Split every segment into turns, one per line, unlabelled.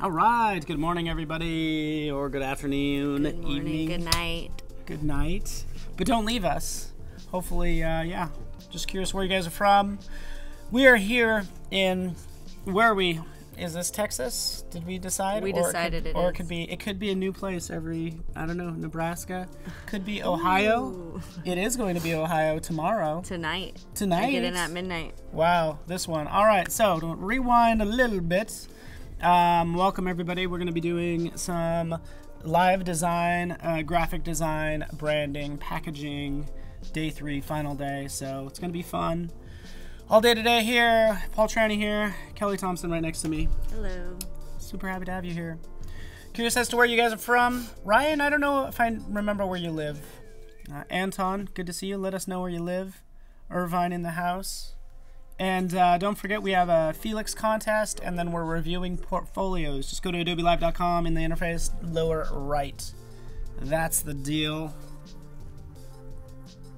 All right. Good morning, everybody, or good afternoon,
Good morning,
evening.
good night.
Good night. But don't leave us. Hopefully, yeah. Just curious where you guys are from. We are here in, where are we? Is this Texas? Did we decide?
We decided it
Or
is.
it could be a new place every, I don't know, Nebraska. Could be Ohio.
Ooh.
It is going to be Ohio tomorrow.
Tonight.
Tonight?
I get in at midnight.
Wow, this one. All right, so to rewind a little bit. Welcome, everybody. We're going to be doing some live design, graphic design, branding, packaging, day 3, final day. So it's going to be fun. All day today here. Paul Tranny here. Kelly Thompson right next to me.
Hello.
Super happy to have you here. Curious as to where you guys are from. Ryan, I don't know if I remember where you live. Anton, good to see you. Let us know where you live. Irvine in the house. And don't forget, we have a Felix contest, and then we're reviewing portfolios. Just go to adobelive.com in the interface, lower right. That's the deal.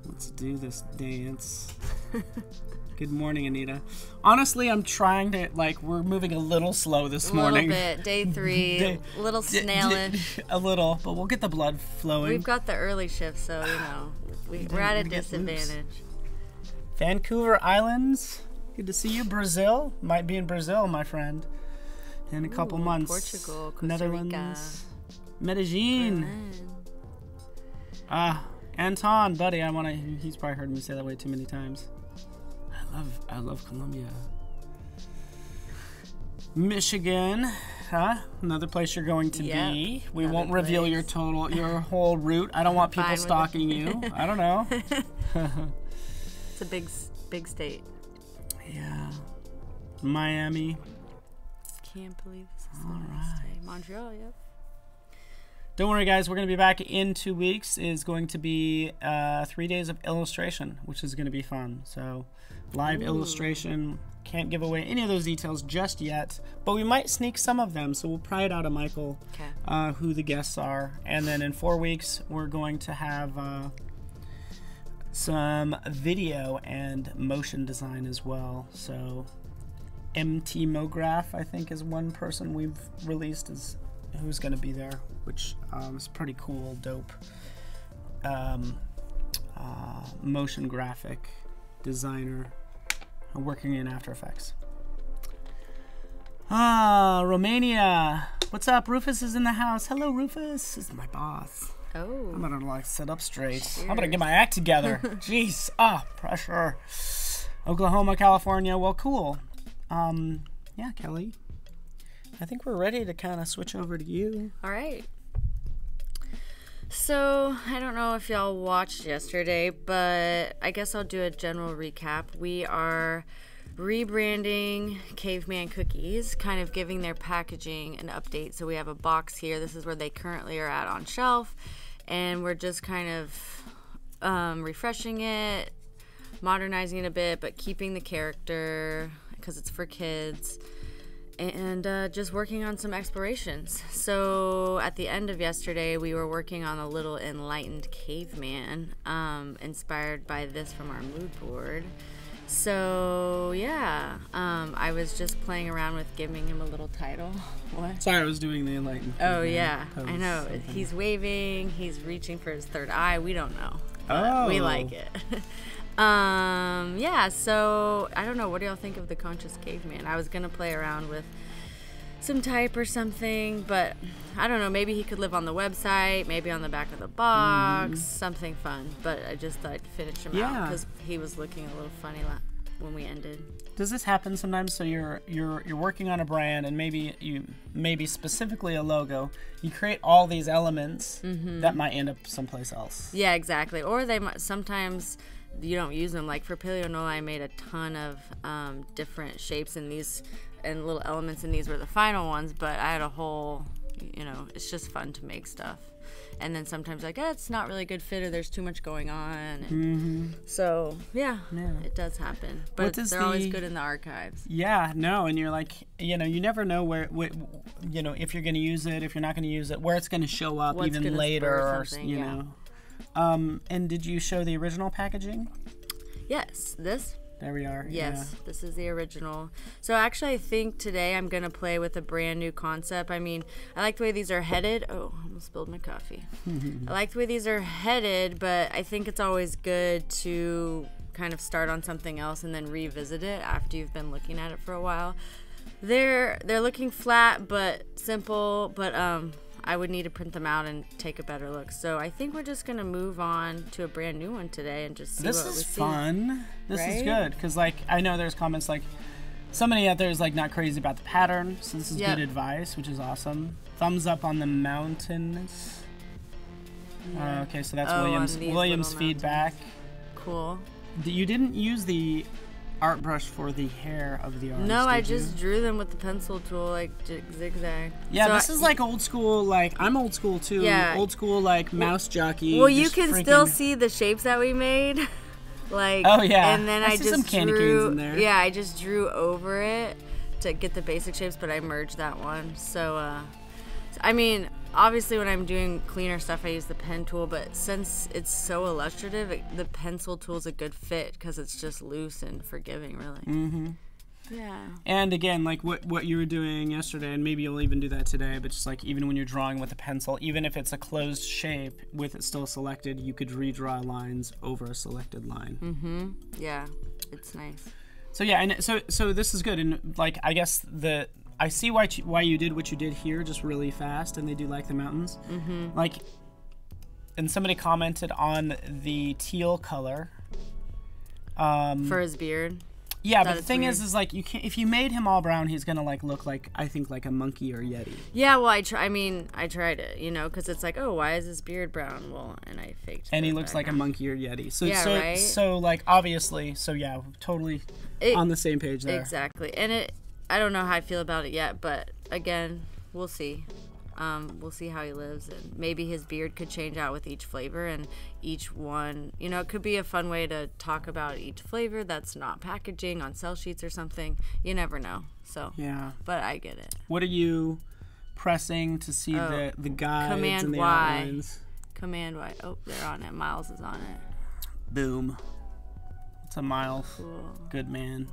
Let's do this dance. Good morning, Anita. Honestly, I'm trying to, we're moving a little slow this morning.
A little bit. Day 3. A little snailish.
A little, but we'll get the blood flowing.
We've got the early shift, so, we're at a disadvantage.
Vancouver Islands. Good to see you. Brazil. Might be in Brazil, my friend. In a couple months.
Portugal, Costa
Netherlands.
Rica.
Medellin. Anton, buddy, he's probably heard me say that way too many times. I love Colombia. Michigan, another place you're going to be. We won't reveal your whole route. I don't want people stalking you. I don't know.
It's a big state.
Yeah. Miami.
Can't believe this is the last day. Montreal, yep.
Don't worry, guys. We're going to be back in 2 weeks. It's going to be 3 days of illustration, which is going to be fun. So, live illustration. Can't give away any of those details just yet, but we might sneak some of them. So we'll pry it out of Michael, who the guests are, and then in 4 weeks we're going to have some video and motion design as well. So, MT Mograph, I think, is one person we've released who's going to be there, which is pretty cool, dope. Motion graphic designer working in After Effects. Romania. What's up? Rufus is in the house. Hello, Rufus. This is my boss.
Oh.
I'm gonna sit up straight.
Cheers.
I'm gonna get my act together. Jeez. Pressure. Oklahoma, California. Well, cool. Yeah, Kelly. I think we're ready to kind of switch over to you.
All right. So, I don't know if y'all watched yesterday, but I guess I'll do a general recap. We are rebranding Caveman Cookies, kind of giving their packaging an update. So we have a box here. This is where they currently are at on shelf, and we're just kind of refreshing it, modernizing it a bit, but keeping the character because it's for kids. And just working on some explorations. So at the end of yesterday, we were working on a little enlightened caveman, inspired by this from our mood board. So yeah, I was just playing around with giving him a little title. What?
Sorry, I was doing the enlightened.
Oh yeah,
pose,
I know.
something.
He's waving. He's reaching for his third eye. We don't know.
Oh,
we like it. Yeah, so I don't know, what do y'all think of the conscious caveman? I was gonna play around with some type or something, but I don't know, maybe he could live on the website, maybe on the back of the box, something fun. But I just thought I'd finish him out because he was looking a little funny when we ended.
Does this happen sometimes? So you're working on a brand, and maybe specifically a logo. You create all these elements that might end up someplace else.
Yeah, exactly. Or they might sometimes you don't use them. Like for Paleo Nola, I made a ton of different shapes in these and little elements, and these were the final ones. But I had a whole, it's just fun to make stuff. And then sometimes it's not really a good fit, or there's too much going on. And so yeah, it does happen. But they're always good in the archives.
Yeah, no, and you're you never know where if you're going to use it, if you're not going to use it, where it's going to show up even later, or know. And did you show the original packaging?
Yes, this.
There we are.
Yes, this is the original. So actually, I think today I'm going to play with a brand new concept. I mean, I like the way these are headed. Oh, I almost spilled my coffee. I like the way these are headed, but I think it's always good to kind of start on something else and then revisit it after you've been looking at it for a while. They're looking flat but simple, but I would need to print them out and take a better look. So I think we're just going to move on to a brand new one today and just see what we see.
This is fun. This is
Right?
good because, like, I know there's comments like somebody out there is like not crazy about the pattern, so this is
Yep.
good advice, which is awesome. Thumbs up on the mountains.
Yeah.
Okay, so that's
Oh, on
William's
these
William's
little
feedback.
Cool.
You didn't use the art brush for the hair of the arms.
No, I
did you?
just drew them with the pencil tool, like zigzag.
Yeah,
So
this is like old school. Like I'm old school too.
Yeah.
Old school like mouse jockey.
Well, you
just
can
freaking-
still see the shapes that we made. Like,
Oh, yeah.
and then
I
I
see
just
some candy
drew,
canes in there.
Yeah, I just drew over it to get the basic shapes, but I merged that one. So, I mean, obviously when I'm doing cleaner stuff, I use the pen tool, but since it's so illustrative, the pencil tool is a good fit because it's just loose and forgiving, really.
Mm-hmm.
Yeah.
And again, like what you were doing yesterday, and maybe you'll even do that today, but just like even when you're drawing with a pencil, even if it's a closed shape with it still selected, you could redraw lines over a selected line.
Mm-hmm. Yeah, it's nice.
So yeah, and so this is good, and like I guess I see why you did what you did here, just really fast, and they do like the mountains.
Mm-hmm.
Like, and somebody commented on the teal color.
For his beard.
Yeah,
That
but the
is
thing
weird.
is like you can't. If you made him all brown, he's gonna like look like I think like a monkey or yeti.
Yeah, well, I tried it, you know, because it's like, oh, why is his beard brown? Well, and I faked.
And he
the
looks like a
background.
monkey or yeti. So
Yeah,
so
right?
so like obviously, so yeah, totally on the same page there.
Exactly, and I don't know how I feel about it yet, but again, we'll see. We'll see how he lives, and maybe his beard could change out with each flavor, and each one, you know, it could be a fun way to talk about each flavor that's not packaging on sell sheets or something. You never know. So
Yeah.
but I get it.
What are you pressing to see the guides
Command
and the
Y.
outlines?
Command Y. Oh, they're on it. Miles is on it.
Boom. It's a Miles.
Cool.
Good man.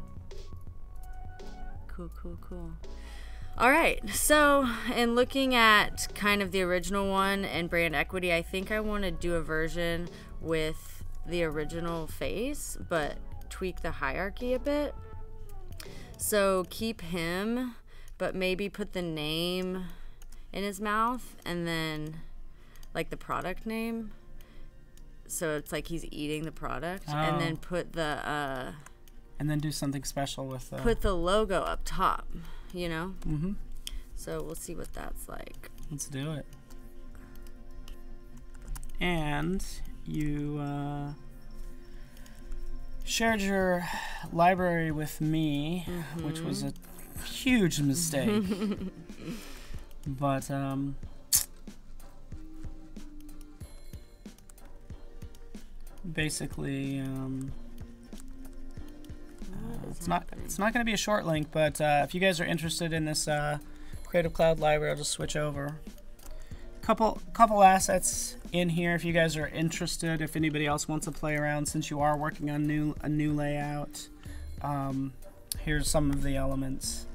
Cool. All right, so in looking at kind of the original one and brand equity, I think I want to do a version with the original face, but tweak the hierarchy a bit. So keep him, but maybe put the name in his mouth and then like the product name. So it's like he's eating the product, and then put the
And then do something special with
put the logo up top, you know?
Mm-hmm.
So we'll see what that's like.
Let's do it. And you shared your library with me, which was a huge mistake. But basically it's not going to be a short link, but if you guys are interested in this Creative Cloud library, I'll just switch over. Couple assets in here if you guys are interested. If anybody else wants to play around, since you are working on a new layout, here's some of the elements.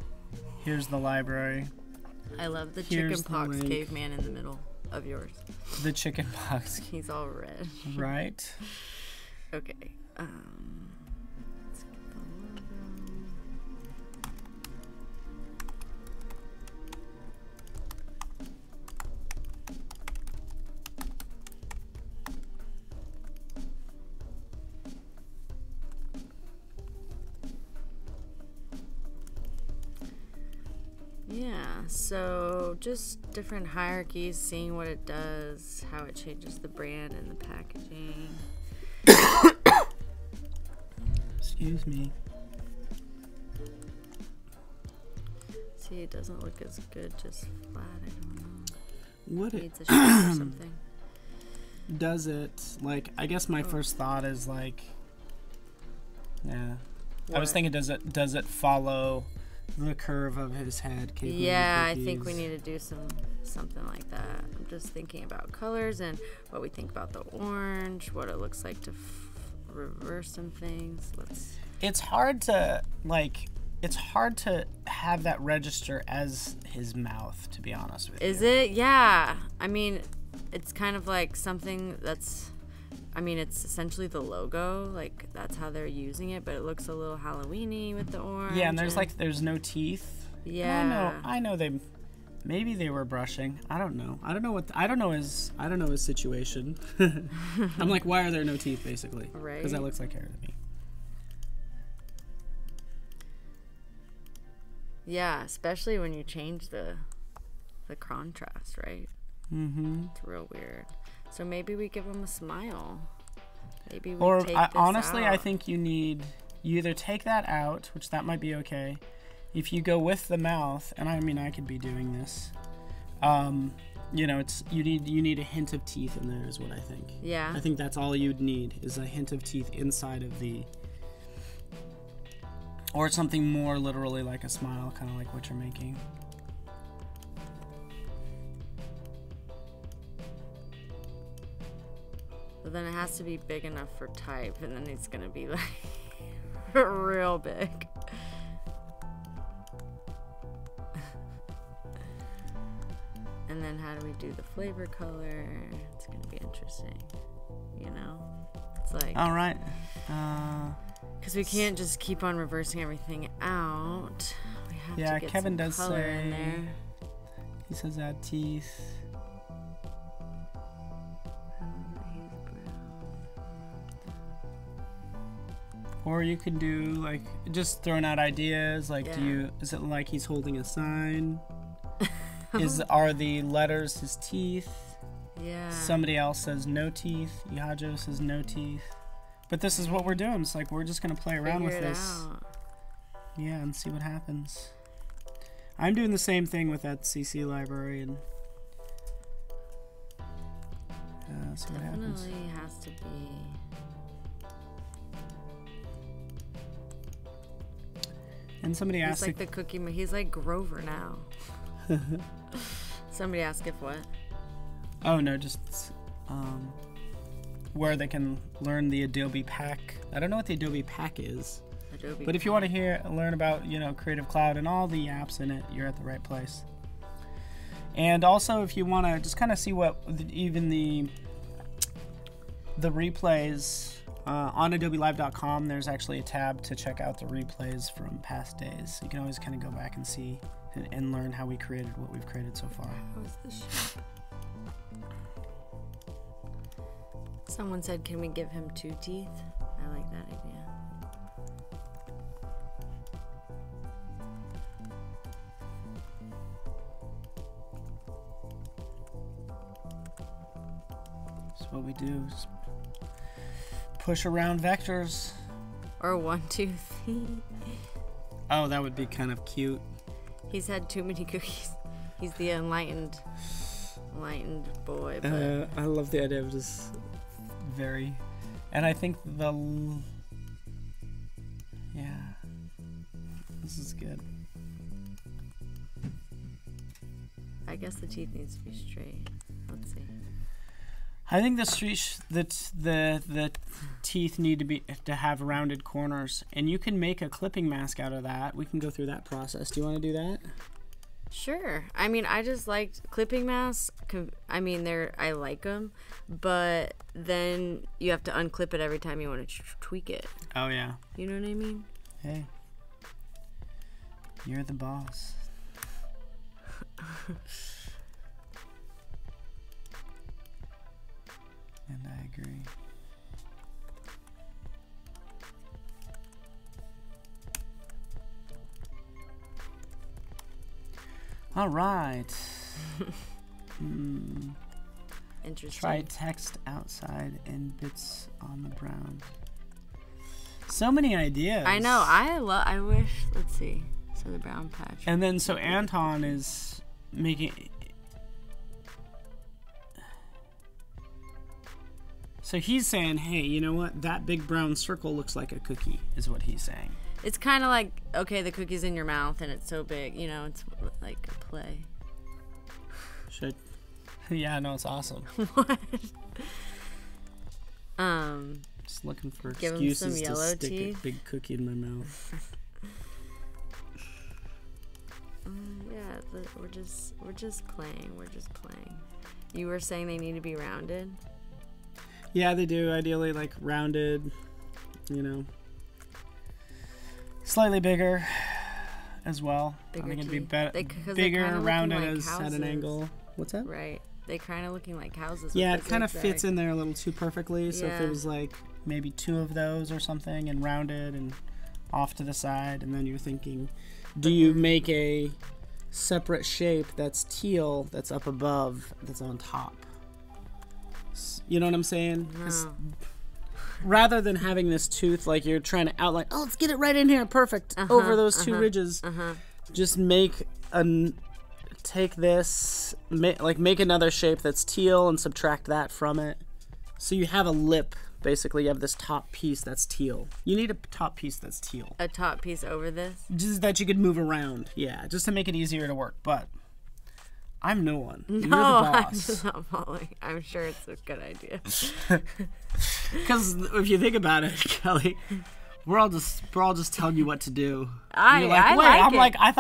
Here's the library.
I love the
Here's
chickenpox
the link.
caveman in the middle of yours.
The chicken box,
He's all red.
right?
Okay. Let's get the logo. Yeah, so just different hierarchies, seeing what it does, how it changes the brand and the packaging.
Excuse me.
See, it doesn't look as good just flat. I don't know.
What it
Needs a shape or something.
does it like? I guess my first thought is like, yeah. I was
What?
thinking, does it follow the curve of his head? Caveman
Yeah, I think we
cookies?
need to do something like that. I'm just thinking about colors and what we think about the orange, what it looks like to reverse some things.
it's hard to have that register as his mouth, to be honest with you.
Is it? Yeah. I mean, it's kind of like something that's, I mean, it's essentially the logo. Like, that's how they're using it, but it looks a little Halloween-y with the orange.
Yeah, and there's no teeth.
Yeah.
I know maybe they were brushing. I don't know. I don't know his situation. I'm like, why are there no teeth, basically?
Right.
Because that looks like hair to me.
Yeah, especially when you change the contrast, right?
Mm-hmm.
It's real weird. So maybe we give him a smile. Maybe we take this
honestly,
out.
I think you either take that out, which that might be okay. If you go with the mouth, and I mean I could be doing this, it's you need a hint of teeth in there is what I think.
Yeah.
I think that's all you'd need is a hint of teeth inside of the, or something more literally like a smile, kind of like what you're making.
But then it has to be big enough for type, and then it's gonna be like real big. And then how do we do the flavor color? It's gonna be interesting, you know? It's like,
All right.
because we can't just keep on reversing everything out. We have to get
Kevin
some
does
color
say,
in there.
he says add teeth. Or you could do like just throwing out ideas. Like, is it like he's holding a sign? Are the letters his teeth?
Yeah.
Somebody else says no teeth. Yajo says no teeth. But this is what we're doing. It's like we're just gonna play around with this. Yeah, and see what happens. I'm doing the same thing with that CC library and see what happens.
Definitely has to be.
And somebody asked,
He's like the cookie. He's like Grover now. Somebody asked if what?
Oh no, just where they can learn the Adobe Pack. I don't know what the Adobe Pack is. But if you want to learn about, Creative Cloud and all the apps in it, you're at the right place. And also, if you want to just kind of see what even the replays on AdobeLive.com, there's actually a tab to check out the replays from past days. So you can always kind of go back and see and learn how we created what we've created so far.
How's the shape? Someone said, can we give him 2 teeth? I like that idea.
That's what we do. Just push around vectors.
Or 1, 2, 3.
Oh, that would be kind of cute.
He's had too many cookies. He's the enlightened boy. But
I love the idea of just and I think this is good.
I guess the teeth needs to be straight. Let's see.
I think the teeth need to have rounded corners, and you can make a clipping mask out of that. We can go through that process. Do you want to do that?
Sure. I mean, I just liked clipping masks. I mean, I like them, but then you have to unclip it every time you want to tweak it.
Oh yeah.
You know what I mean?
Hey, you're the boss. And I agree. All right.
Interesting.
Try text outside and bits on the brown. So many ideas.
I know. I wish. Let's see. So the brown patch.
And then so Anton is making. So he's saying, hey, you know what? That big brown circle looks like a cookie, is what he's saying.
It's kind of like, okay, the cookie's in your mouth and it's so big. It's like a play.
Yeah, no, it's awesome.
What?
Just looking for
Give him
excuses
some
to
yellow
stick
teeth.
a big cookie in my mouth.
Yeah, we're just playing. We're just playing. You were saying they need to be rounded?
Yeah, they do. Ideally, like rounded, you know. Slightly bigger as well.
Bigger
I think it'd
teeth.
be better.
They're
Bigger,
kinda
rounded
looking like
as at an
houses.
angle. What's that?
Right. They kind of looking like houses.
Yeah,
with
it
the
kind of
zigzag.
fits in there a little too perfectly. So if
Yeah.
it was like maybe 2 of those or something and rounded and off to the side, and then you're thinking, do you make a separate shape that's teal that's up above that's on top? You know what I'm saying? 'Cause rather than having this tooth like you're trying to outline, oh, let's get it right in here, perfect, over those 2 ridges. Just take this, make another shape that's teal and subtract that from it. So you have a lip, basically. You have this top piece that's teal. You need a top piece that's teal.
A top piece over this?
Just that you could move around. Yeah, just to make it easier to work. But I'm no one. You're the
No, I'm
boss.
just not following. I'm sure it's a good idea.
Because if you think about it, Kelly, we're all just telling you what to do.
I
You're like,
like
I'm
it.
like, I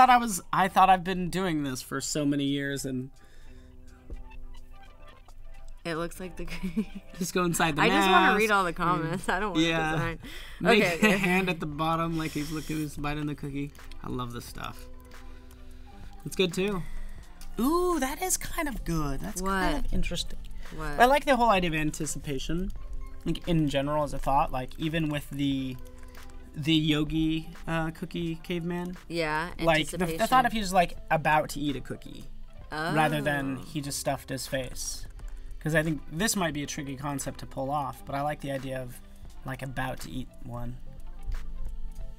thought I've been doing this for so many years, and
It looks like the.
just go inside the
I just want
mask.
to read all the comments. I don't want to design.
Make
Okay.
a hand at the bottom like he's biting the cookie. I love this stuff. It's good too. Ooh, that is kind of good. That's kind
What?
of interesting.
What?
I like the whole idea of anticipation, like in general as a thought. Like even with the yogi cookie caveman.
Yeah.
Like the thought of
anticipation.
he's like about to eat a cookie, rather than
Oh.
he just stuffed his face. Because I think this might be a tricky concept to pull off, but I like the idea of like about to eat one.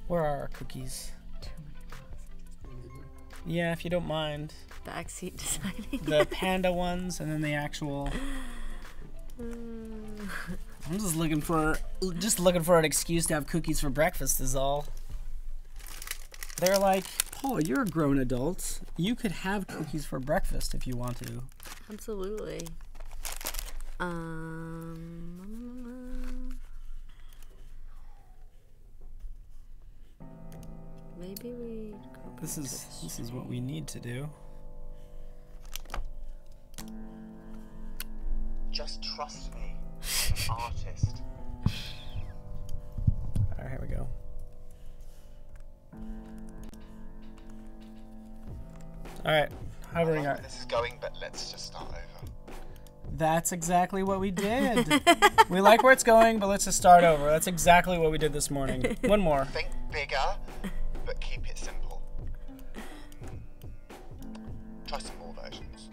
Where are our cookies? Yeah, if you don't mind.
Backseat designing.
The panda ones and then the actual. I'm just looking for an excuse to have cookies for breakfast is all. They're like, Paul, you're a grown adult. You could have cookies for breakfast if you want to.
Absolutely. Maybe we. Go back
This
to
is what we need to do.
Just trust me, I'm an artist.
All right, here we go. All right, hovering.
I like where this is going, but let's just start over.
That's exactly what we did. We like where it's going, but let's just start over. That's exactly what we did this morning. One more.
Think bigger, but keep it simple. Try some more versions.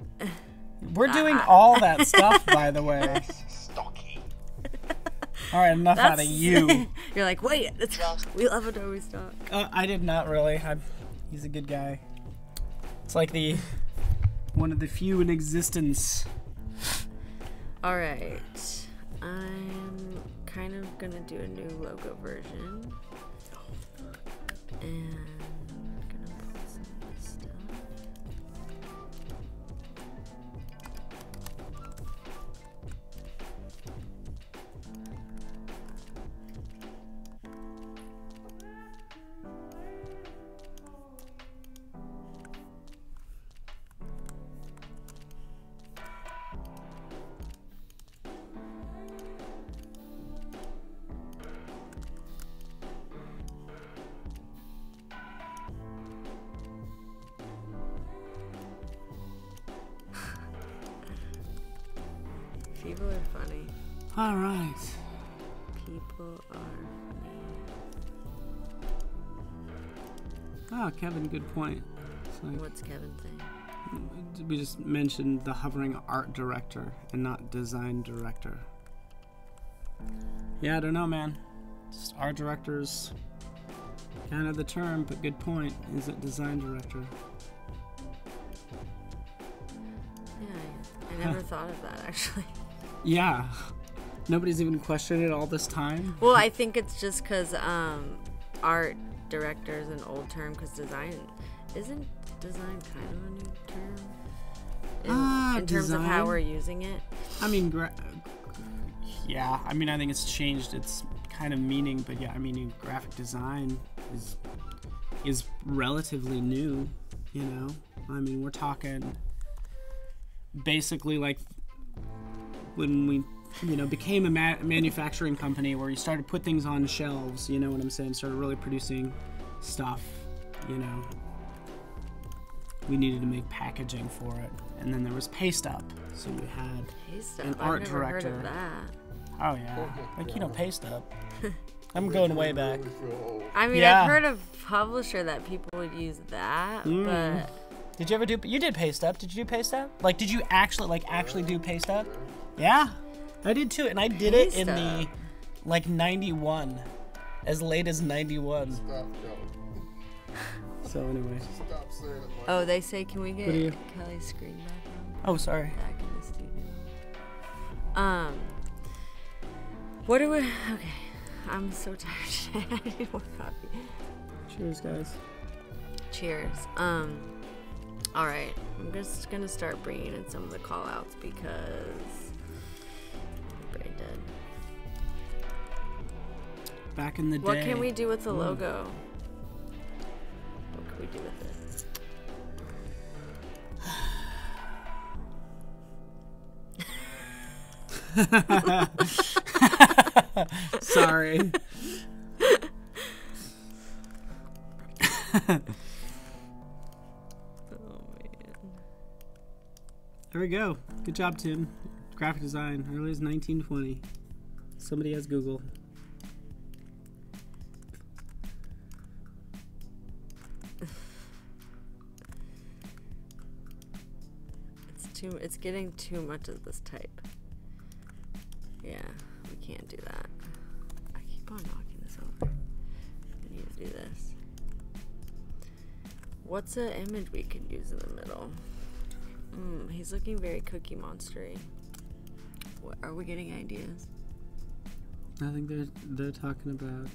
We're doing all that stuff, by the way.
Less stocky.
All right, enough out of you.
You're like, wait, we love Adobe stock.
I did not really. He's a good guy. It's like one of the few in existence.
All right, I'm kind of gonna do a new logo version, and I'm gonna put some of this stuff. People are funny.
All right.
People are funny.
Oh, Kevin, good point. It's like,
What's Kevin saying?
we just mentioned the hovering art director and not design director. Yeah, I don't know, man. Just art director's kind of the term, but good point. Is it design director?
Yeah, I never thought of that actually.
Yeah. Nobody's even questioned it all this time.
Well, I think it's just because art director is an old term because design isn't design kind of a new term in terms of how
design?
we're using it.
I mean, yeah, I mean, I think it's changed its kind of meaning, but yeah, I mean, graphic design is relatively new, you know? I mean, we're talking basically like when we, you know, became a manufacturing company where you started to put things on shelves, you know what I'm saying? Started really producing stuff, you know. We needed to make packaging for it. And then there was Paste Up. So we had an art
I've never
director.
heard of that.
Oh, yeah. Like, you know, Paste Up. I'm going way back.
I mean,
Yeah.
I've heard of Publisher that people would use that, but...
Did you ever do... You did Paste Up. Did you do Paste Up? Like, did you actually do Paste Up? Yeah. I did, too. And I did it in the, like, 91. As late as 91.
Stop, yo.
So, anyway.
Stop saying it like
Oh, they say, can we get
What do you-
Kelly's screen background
Oh, sorry.
back in the studio? What do we... Okay. I'm so tired today. I need more coffee.
Cheers, guys.
Cheers. All right. I'm just gonna start bringing in some of the call outs because I'm brain dead.
Back in the day.
What can we do with the logo? What can we do with it?
Sorry.
Oh man.
There we go. Good job, Tim. Graphic design. Early as 1920. Somebody has Google.
It's getting too much of this type. Yeah, we can't do that. I keep on knocking this over. I need to do this. What's an image we could use in the middle? He's looking very Cookie Monster-y. What, are we getting ideas?
I think they're talking about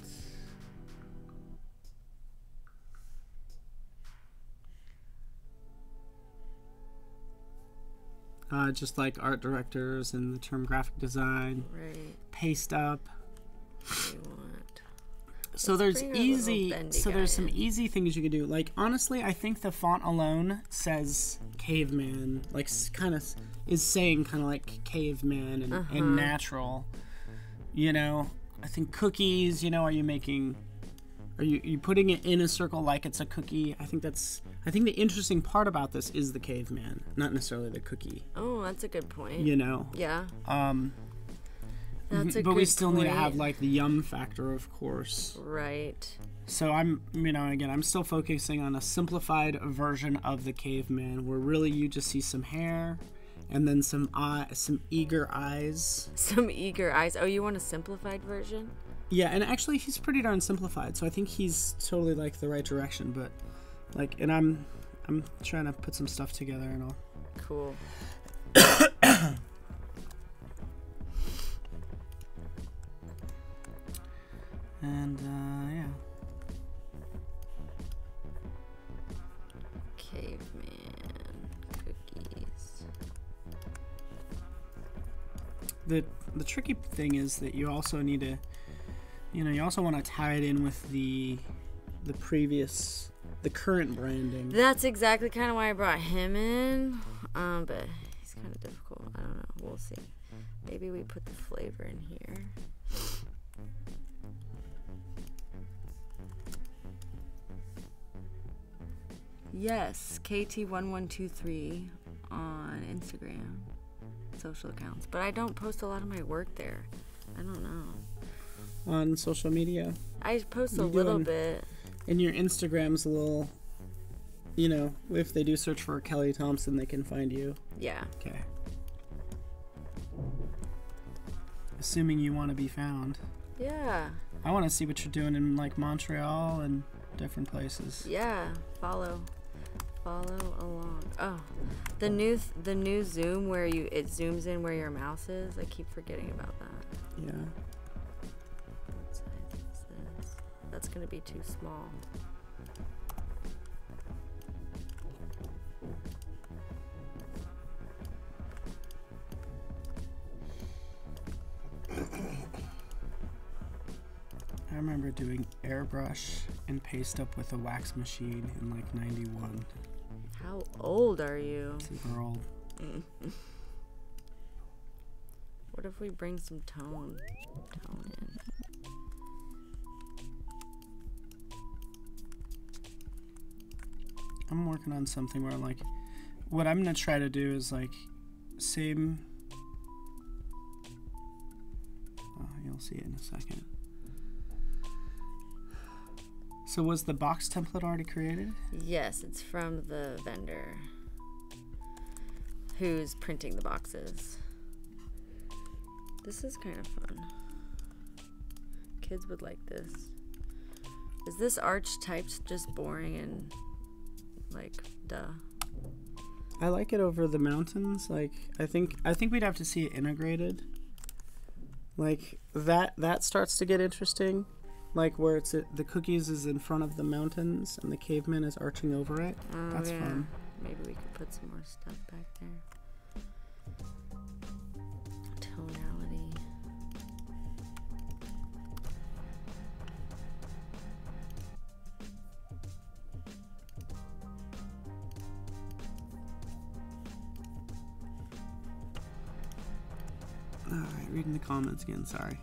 just like art directors and the term graphic design.
Right.
Paste Up.
What do you want?
So
Let's
there's
bring our little
easy.
bendy
So
guy
there's some
in.
easy things you can do. Like honestly, I think the font alone says caveman. Like kind of is saying kind of like caveman and natural. You know, I think cookies. You know, are you putting it in a circle like it's a cookie? I think the interesting part about this is the caveman, not necessarily the cookie.
Oh, that's a good point.
You know.
Yeah.
But we still need to have like the yum factor, of course.
Right.
So I'm still focusing on a simplified version of the caveman, where really you just see some hair, and then some eager eyes.
Some eager eyes. Oh, you want a simplified version?
Yeah, and actually he's pretty darn simplified, so I think he's totally like the right direction. But like, and I'm trying to put some stuff together and all.
Cool.
And yeah.
Caveman cookies.
The tricky thing is that you also need to, you also want to tie it in with the current branding.
That's exactly kind of why I brought him in. But he's kind of difficult. I don't know. We'll see. Maybe we put the flavor in here. Yes, KT1123 on Instagram, social accounts. But I don't post a lot of my work there. I don't know.
On social media.
I post a
You
little
doing-
bit.
And your Instagram's a little, if they do search for Kelly Thompson, they can find you.
Yeah.
Okay. Assuming you want to be found.
Yeah.
I want to see what you're doing in like Montreal and different places.
Yeah. Follow along. Oh, the new zoom where it zooms in where your mouse is. I keep forgetting about that.
Yeah.
What size is this? That's gonna be too small.
I remember doing airbrush and paste up with a wax machine in like 91.
How old are you?
Super old.
What if we bring some tone in?
I'm working on something where like, what I'm gonna try to do is like, same. Oh, you'll see it in a second. So was the box template already created?
Yes, it's from the vendor who's printing the boxes. This is kind of fun. Kids would like this. Is this arch typed just boring and like duh?
I like it over the mountains. Like I think we'd have to see it integrated. Like that starts to get interesting. Like where the cookies is in front of the mountains and the caveman is arching over it.
Oh,
That's
yeah.
fun.
Maybe we could put some more stuff back there. Tonality.
Alright, reading the comments again, sorry.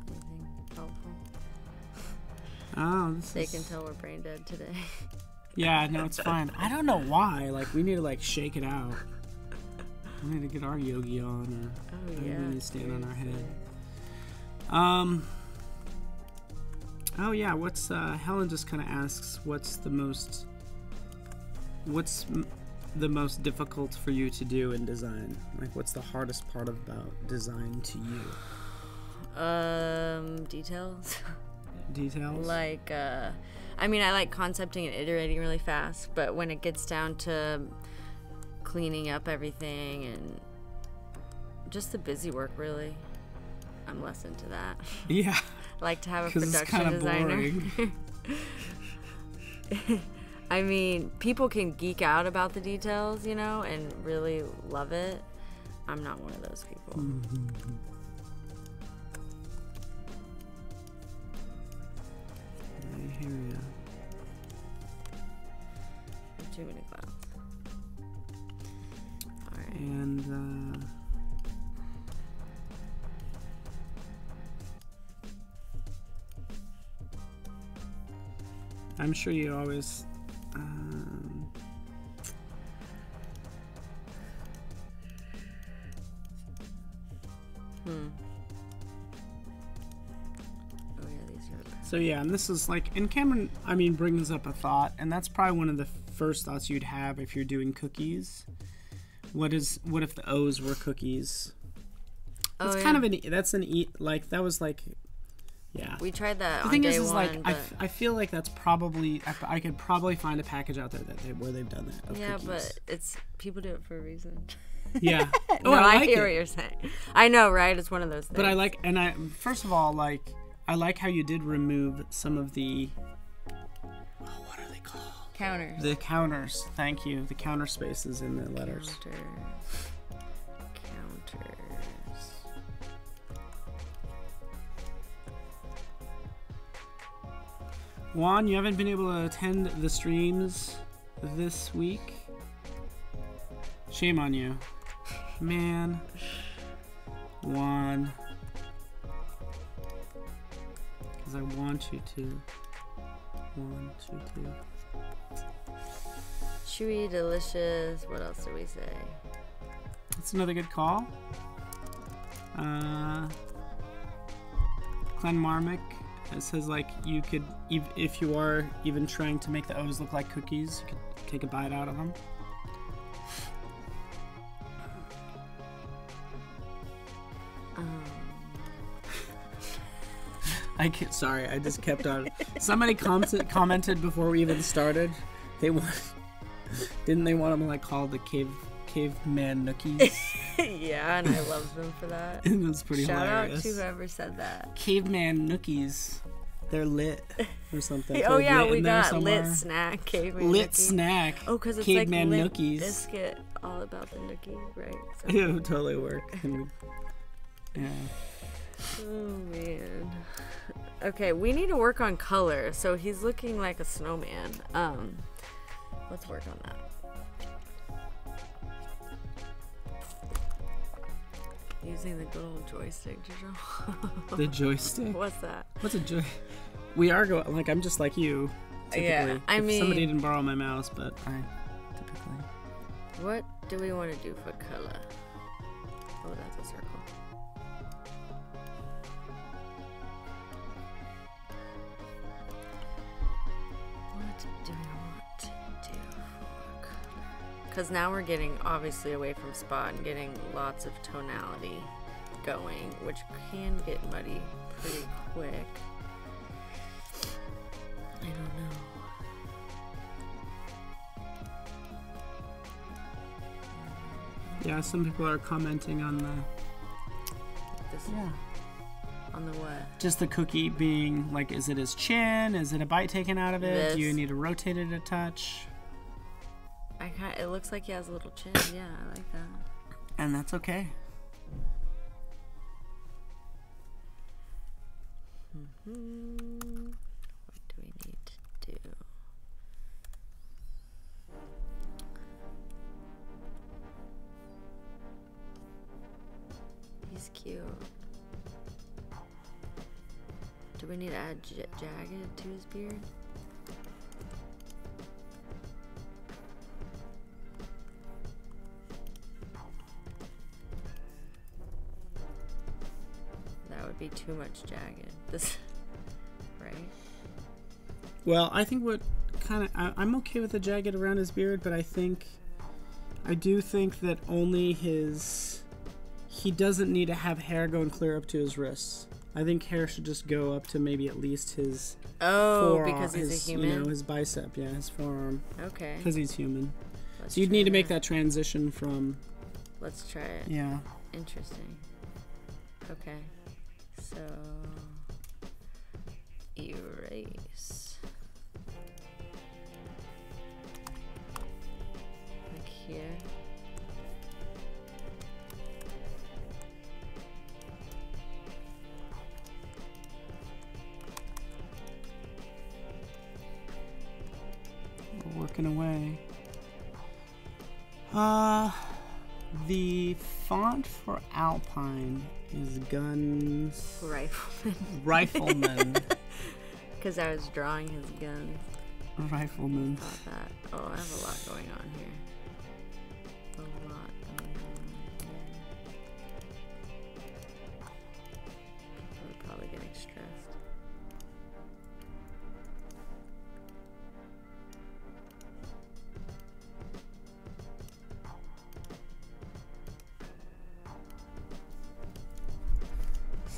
Anything helpful?
Oh,
They can tell we're brain dead today.
Yeah, no, it's fine. I don't know why. Like, we need to, like, shake it out. We need to get our yogi on, or we need to stand on our head. Oh, yeah, what's, Helen just kind of asks, what's the most difficult for you to do in design? Like, what's the hardest part about design to you?
Details.
Details?
Like, I mean, I like concepting and iterating really fast, but when it gets down to cleaning up everything and just the busy work, really, I'm less into that.
Yeah.
I like to have a
'cause it's
production
kinda
designer.
boring.
I mean, people can geek out about the details, you know, and really love it. I'm not one of those people.
I hear ya.
Too many clouds. Alright.
And, I'm sure you always,
Oh yeah, these are.
So yeah, and this is like, and Cameron, I mean, brings up a thought, and that's probably one of the first thoughts you'd have if you're doing cookies. What if the O's were cookies? That's kind of that was like, yeah.
We tried that
The
on
thing
day
is
one.
like,
but
I feel like that's probably, I could probably find a package out there where they've done that. Of
yeah,
cookies.
but it's people do it for a reason.
Yeah.
No,
I
I
like
hear
it.
what you're saying. I know, right? It's one of those things.
But first of all, like, I like how you did remove some of the, what are they called?
Counters.
The counters. Thank you. The counter spaces in the letters.
Counters.
Juan, you haven't been able to attend the streams this week? Shame on you. Man. Juan. Because I want you to. Want you to.
Chewy, delicious. What else do we say?
That's another good call. Glenn Marmick says, like, you could, if you are even trying to make the O's look like cookies, you could take a bite out of them. Sorry, I just kept on. Somebody commented before we even started. Didn't they want them like called the caveman nookies?
Yeah, and I love them for that.
It was pretty
Shout
hilarious.
out to whoever said that.
Caveman nookies. they're lit or something.
Oh
Like
yeah,
lit
we
in there
got lit
somewhere.
snack, caveman
Lit
nookie.
snack.
Oh, because it's
caveman
like lit
nookies.
biscuit, all about the nookie, right? So.
It would totally work. Yeah.
Oh man. Okay, we need to work on color. So he's looking like a snowman. Let's work on that. Using the good old joystick to draw.
The joystick.
What's that?
What's a joy? We are going like I'm just like you. Typically.
Yeah, I
If
mean,
somebody didn't borrow my mouse, but I typically.
what do we want to do for color? Oh, that's a circle. What do we want to do for color? Because now we're getting obviously away from spot and getting lots of tonality going, which can get muddy pretty quick. I don't know.
Yeah, some people are commenting on the.
This
Yeah.
on the what?
Just the cookie being like, is it his chin? Is it a bite taken out of it? Do you
This.
need to rotate it a touch?
It looks like he has a little chin. Yeah, I like that.
And that's okay.
What do we need to do? He's cute. Do we need to add jagged to his beard? That would be too much jagged. This, right?
Well, I think what kind of I'm okay with the jagged around his beard, but I do think that only he doesn't need to have hair going clear up to his wrists. I think hair should just go up to maybe at least his forearm,
because he's
his,
a human.
You know, his bicep, yeah, his forearm,
Okay.
because he's human.
Let's
So you'd
try
need to make that transition from
Let's try it.
yeah.
Interesting. Okay. So erase. Like here.
We're working away. The font for Alpine is Guns
Rifleman.
Rifleman.
Because I was drawing his guns.
Rifleman.
Thought that. Oh, I have a lot going on here. A lot going on here. People are probably getting stressed.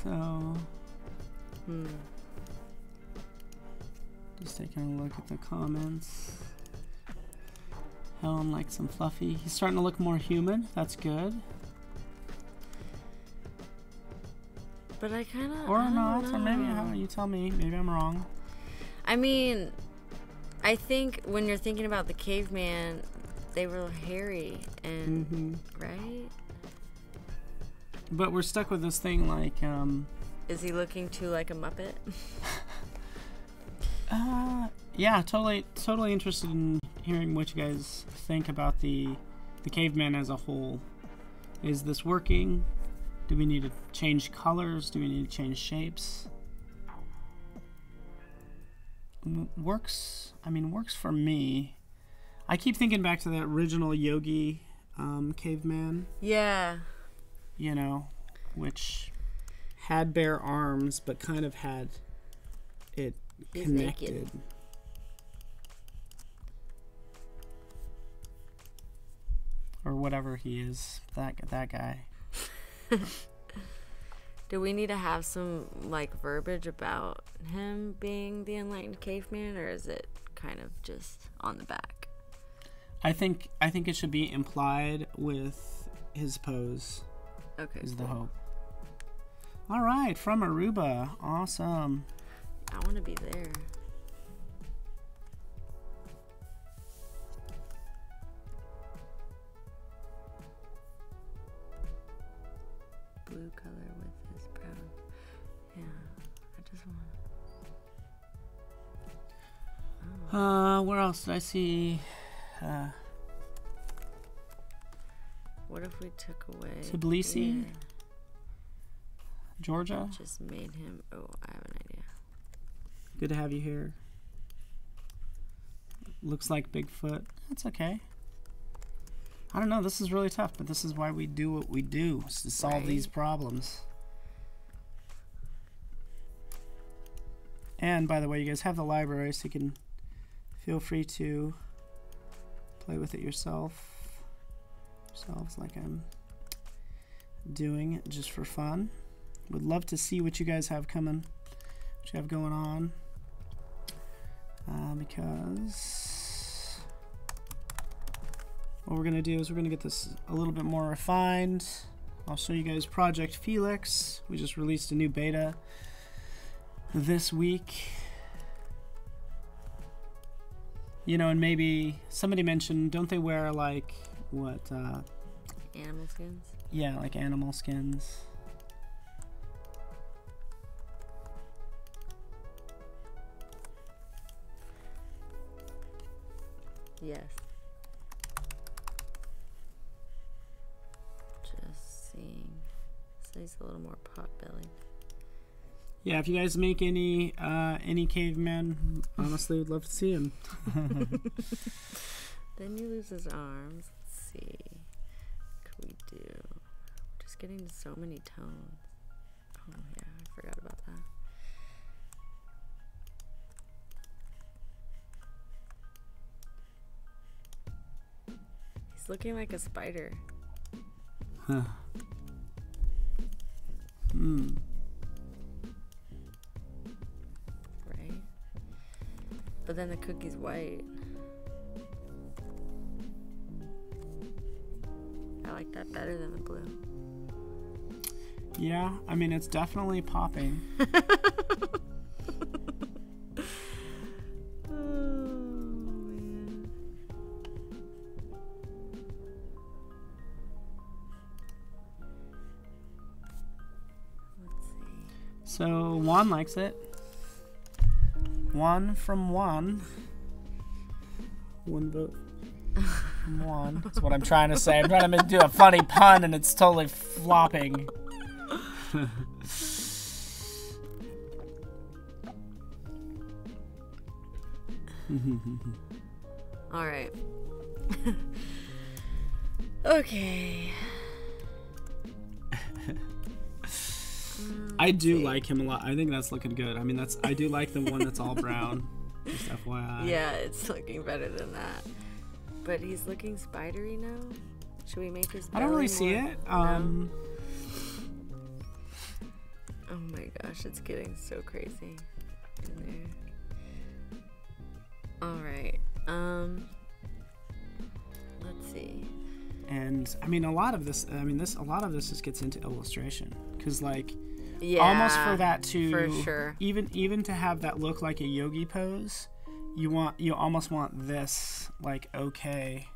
So,
Hmm.
just taking a look at the comments. Helen likes some fluffy. He's starting to look more human. That's good.
But I kind of.
Or not. Or maybe, you tell me. Maybe I'm wrong.
I mean, I think when you're thinking about the caveman, they were hairy and.
Mm-hmm.
Right?
But we're stuck with this thing like,
Is he looking too like a Muppet?
yeah, totally interested in hearing what you guys think about the caveman as a whole. Is this working? Do we need to change colors? Do we need to change shapes? Works for me. I keep thinking back to the original Yogi caveman,
Yeah.
you know, which had bare arms but kind of had it
He's
connected.
naked.
Or whatever he is, that guy.
Do we need to have some like verbiage about him being the enlightened caveman, or is it kind of just on the back?
I think it should be implied with his pose.
Okay.
Is the
cool.
hope. All right, from Aruba, awesome.
I want to be there. Blue color with this brown. Yeah, I just want.
Where else did I see?
What if we took away
Tbilisi,
here?
Georgia.
Just made him. Oh, I have an idea.
Good to have you here. Looks like Bigfoot. That's okay. I don't know. This is really tough, but this is why we do what we do, is to solve these problems. And by the way, you guys have the library, so you can feel free to play with it yourselves like I'm doing just for fun. Would love to see what you guys have coming, what you have going on, because what we're gonna do is we're gonna get this a little bit more refined. I'll show you guys Project Felix. We just released a new beta this week. You know, and maybe somebody mentioned, don't they wear like what?
Animal skins?
Yeah, like animal skins.
Yes. Just seeing. So he's a little more pot-bellied.
Yeah, if you guys make any caveman, honestly, would love to see him.
Then you lose his arms. Let's see. What could we do? Just getting to so many tones. Oh yeah, I forgot about that. He's looking like a spider.
Huh. Hmm.
Right? But then the cookie's white. I like that better than the blue.
Yeah, I mean, it's definitely popping.
Oh, man. Let's see.
So Juan likes it. One from Juan. One vote from Juan. That's what I'm trying to say. I'm trying to do a funny pun and it's totally flopping.
All right. Okay.
I do like him a lot. I think that's looking good. I mean, I do like the one that's all brown. Just FYI.
Yeah, it's looking better than that. But he's looking spidery now. Should we make his belly
I don't really see
more-
it.
No? Oh my gosh, it's getting so crazy in there. All right. Let's see.
And I mean, a lot of this just gets into illustration, because like,
Yeah.
almost for that to,
for sure.
even to have that look like a yogi pose, you almost want this like okay.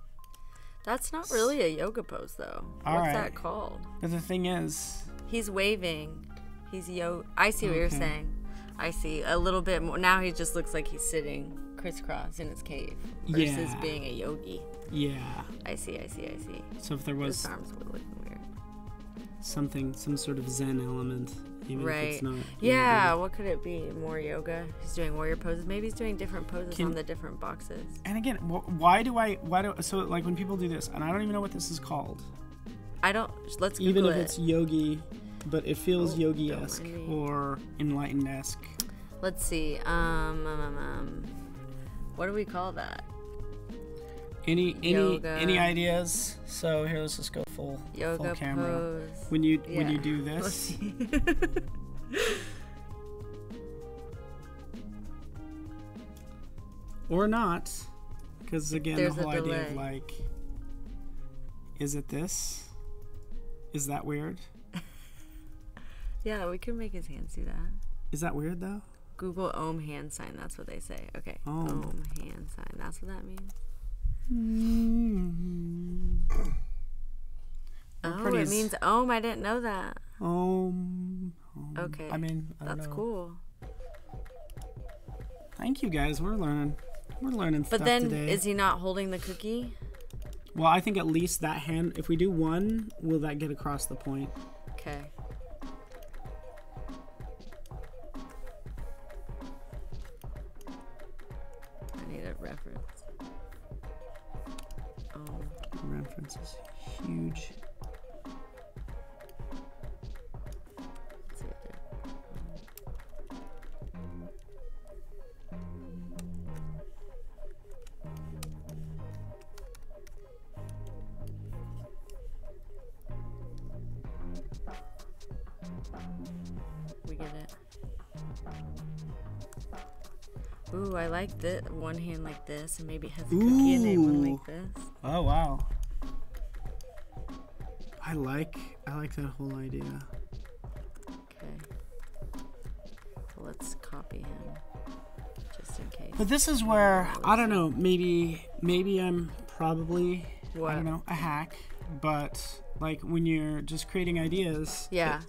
That's not really a yoga pose though.
All
What's
right.
that called?
But the thing is,
He's waving. He's I see what you're
Okay.
saying. I see a little bit more. Now he just looks like he's sitting crisscross in his cave versus
Yeah.
being a yogi.
yeah.
I see.
So if there
His
was
arms were looking weird.
some sort of Zen element, even if
Right.
it's not.
Yeah,
yoga.
what could it be? More yoga? He's doing warrior poses. Maybe he's doing different poses
Can-
on the different boxes.
And again, so like when people do this, and I don't even know what this is called.
I don't. Let's
Even
Google
if
it.
it's yogi, but it feels
Oh,
yogi-esque
don't mind me.
or enlightened-esque.
Let's see. What do we call that?
Any
Yoga.
ideas? So here, let's just go full
Yoga
camera.
pose.
When you
Yeah.
do
Let's
this,
see.
or not, because again,
There's
the
a
whole idea
delay.
of like, is it this? Is that weird?
Yeah, we can make his hands do that.
Is that weird though?
Google ohm hand sign. That's what they say. Okay.
Ohm.
Ohm hand sign. That's what that means. Oh,
pretty
it means ohm. I didn't know that.
Ohm.
Okay.
I mean, I don't
That's
know.
cool.
Thank you guys. We're learning. We're learning
But
stuff
then,
today.
is he not holding the cookie?
Well, I think at least that hand. If we do one, will that get across the point?
Okay. I need a reference. Oh.
Reference is huge.
Let's see what we get it. Ooh, I like the one hand like this, and maybe it has a cookie in it, one like this.
Oh wow. I like that whole idea.
Okay. So let's copy him, just in case.
But this is where I don't know. Maybe I'm probably
What?
I don't know, a hack. But like when you're just creating ideas,
Yeah.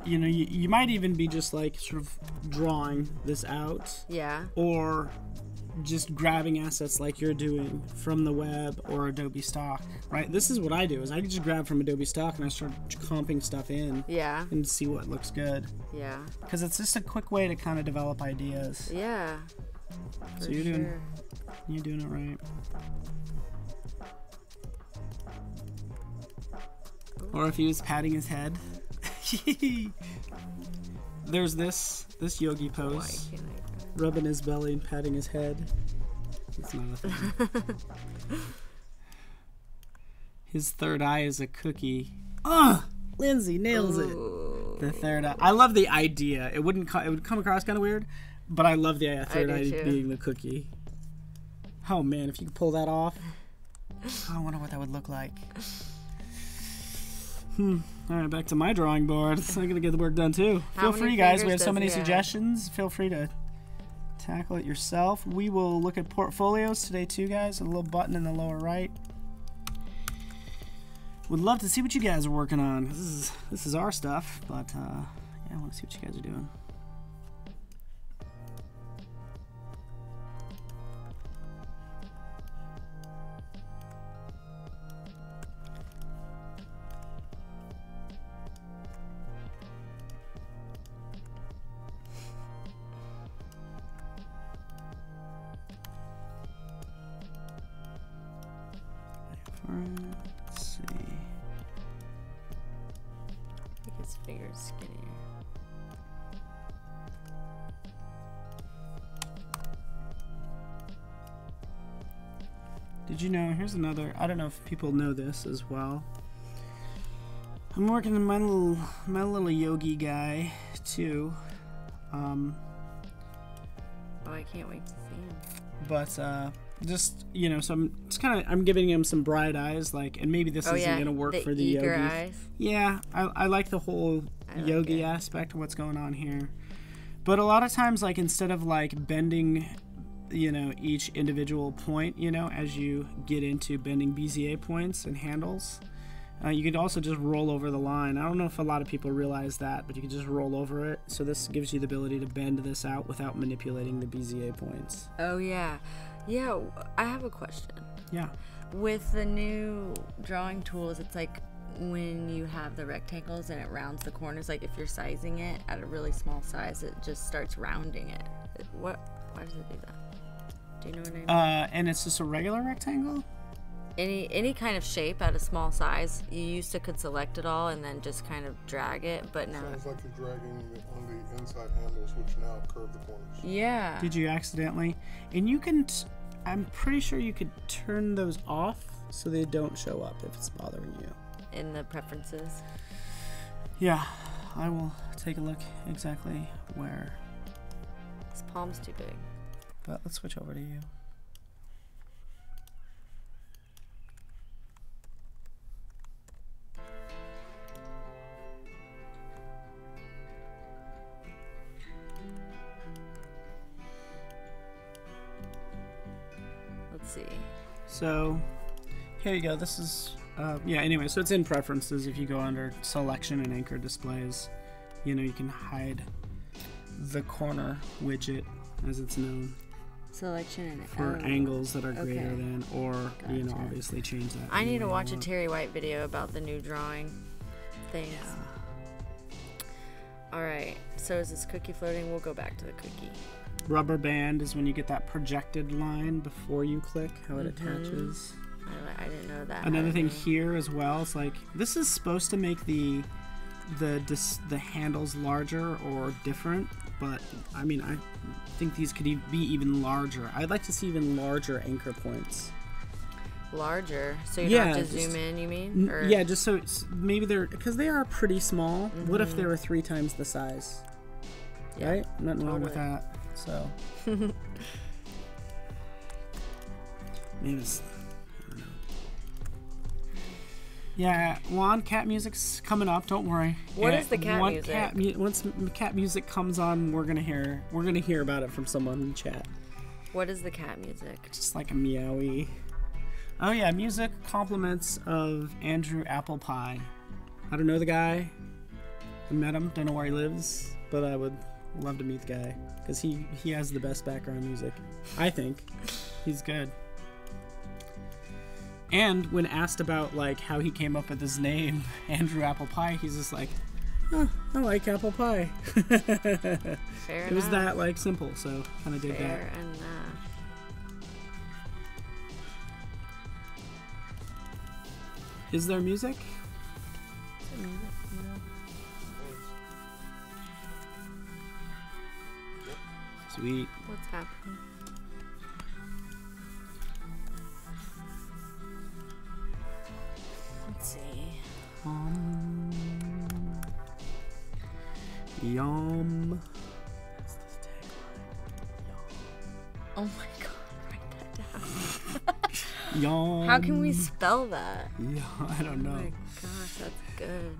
you know, you might even be just like sort of drawing this out,
Yeah.
or just grabbing assets like you're doing from the web or Adobe stock, right? This is what I do, is I just grab from Adobe stock and I start comping stuff in
Yeah.
and see what looks good.
Yeah.
Because it's just a quick way to kind of develop ideas.
Yeah.
So
For
you're
sure.
doing it right. Or if he was patting his head. There's this yogi
Why
pose,
can't I grab-
rubbing his belly and patting his head. It's not a thing. His third eye is a cookie. Lindsay nails it.
Ooh.
The third eye. I love the idea. It would come across kind of weird, but I love the third
do
eye
too.
being the cookie. Oh man, if you could pull that off. I wonder what that would look like. All right, back to my drawing board. I'm gonna get the work done too.
How
Feel
many
free, guys. We
fingers
have so
does
many
he have?
suggestions. Feel free to tackle it yourself. We will look at portfolios today too, guys. A little button in the lower right. Would love to see what you guys are working on. This is our stuff, but yeah, I want to see what you guys are doing. Let's see.
Make his fingers skinnier.
Did you know, here's another, I don't know if people know this as well. I'm working on my little yogi guy too.
Oh, I can't wait to see him.
But just, you know, so I'm giving him some bright eyes, like, and maybe this isn't gonna work for the
eager
yogi.
eyes.
Yeah, I like the whole
I like
yogi
it.
aspect of what's going on here. But a lot of times, like, instead of like bending, you know, each individual point, you know, as you get into bending Bezier points and handles, you could also just roll over the line. I don't know if a lot of people realize that, but you can just roll over it. So this gives you the ability to bend this out without manipulating the Bezier points.
Oh, yeah. Yeah, I have a question.
Yeah.
With the new drawing tools, it's like when you have the rectangles and it rounds the corners, like if you're sizing it at a really small size, it just starts rounding it. Why does it do that? Do you know what I mean?
And it's just a regular rectangle?
Any kind of shape at a small size, you used to could select it all and then just kind of drag it, but now...
Sounds like you're dragging on the inside handles, which now curve the corners.
Yeah.
Did you accidentally? And you can, I'm pretty sure you could turn those off so they don't show up if it's bothering you.
In the preferences.
Yeah, I will take a look exactly where.
His palm's too big.
But let's switch over to you.
Let's see.
So here you go. This is yeah. Anyway, so it's in preferences. If you go under selection and anchor displays, you know, you can hide the corner widget, as it's known,
Selection and
for angles that are greater
okay.
than, or you know,
Gotcha.
obviously change that.
I
any
need to
way you
watch a
want.
Terry White video about the new drawing things. All right. So is this cookie floating? We'll go back to the cookie.
Rubber band is when you get that projected line before you click, how it attaches.
I didn't know that.
Another thing
happened.
here as well, it's like this is supposed to make the handles larger or different, but I mean, I think these could be even larger. I'd like to see even larger anchor points.
Larger, so you
Yeah,
don't have to
just-
zoom in. You mean? Or,
Yeah, just so maybe they're, because they are pretty small. What if they were 3 times the size?
Yeah,
Right? Nothing wrong with
totally.
that. So maybe it's, I don't know. Yeah, Juan, cat music's coming up. Don't worry.
What
And
is the cat music?
Once cat music comes on, we're gonna hear about it from someone in chat.
What is the cat music?
Just like a meowy. Oh yeah, music compliments of Andrew Apple Pie. I don't know the guy. I met him. Don't know where he lives, but I would love to meet the guy because he has the best background music. I think he's good. And when asked about like how he came up with his name, Andrew Apple Pie, he's just like, oh, I like apple pie.
Fair
It was
enough.
that like simple, so kind of dig that.
Fair enough.
Is there music? Sweet.
What's happening? Let's see.
Yum.
Oh my god, write that down.
Yum.
How can we spell that?
Yeah, I don't know.
Oh my gosh, that's good.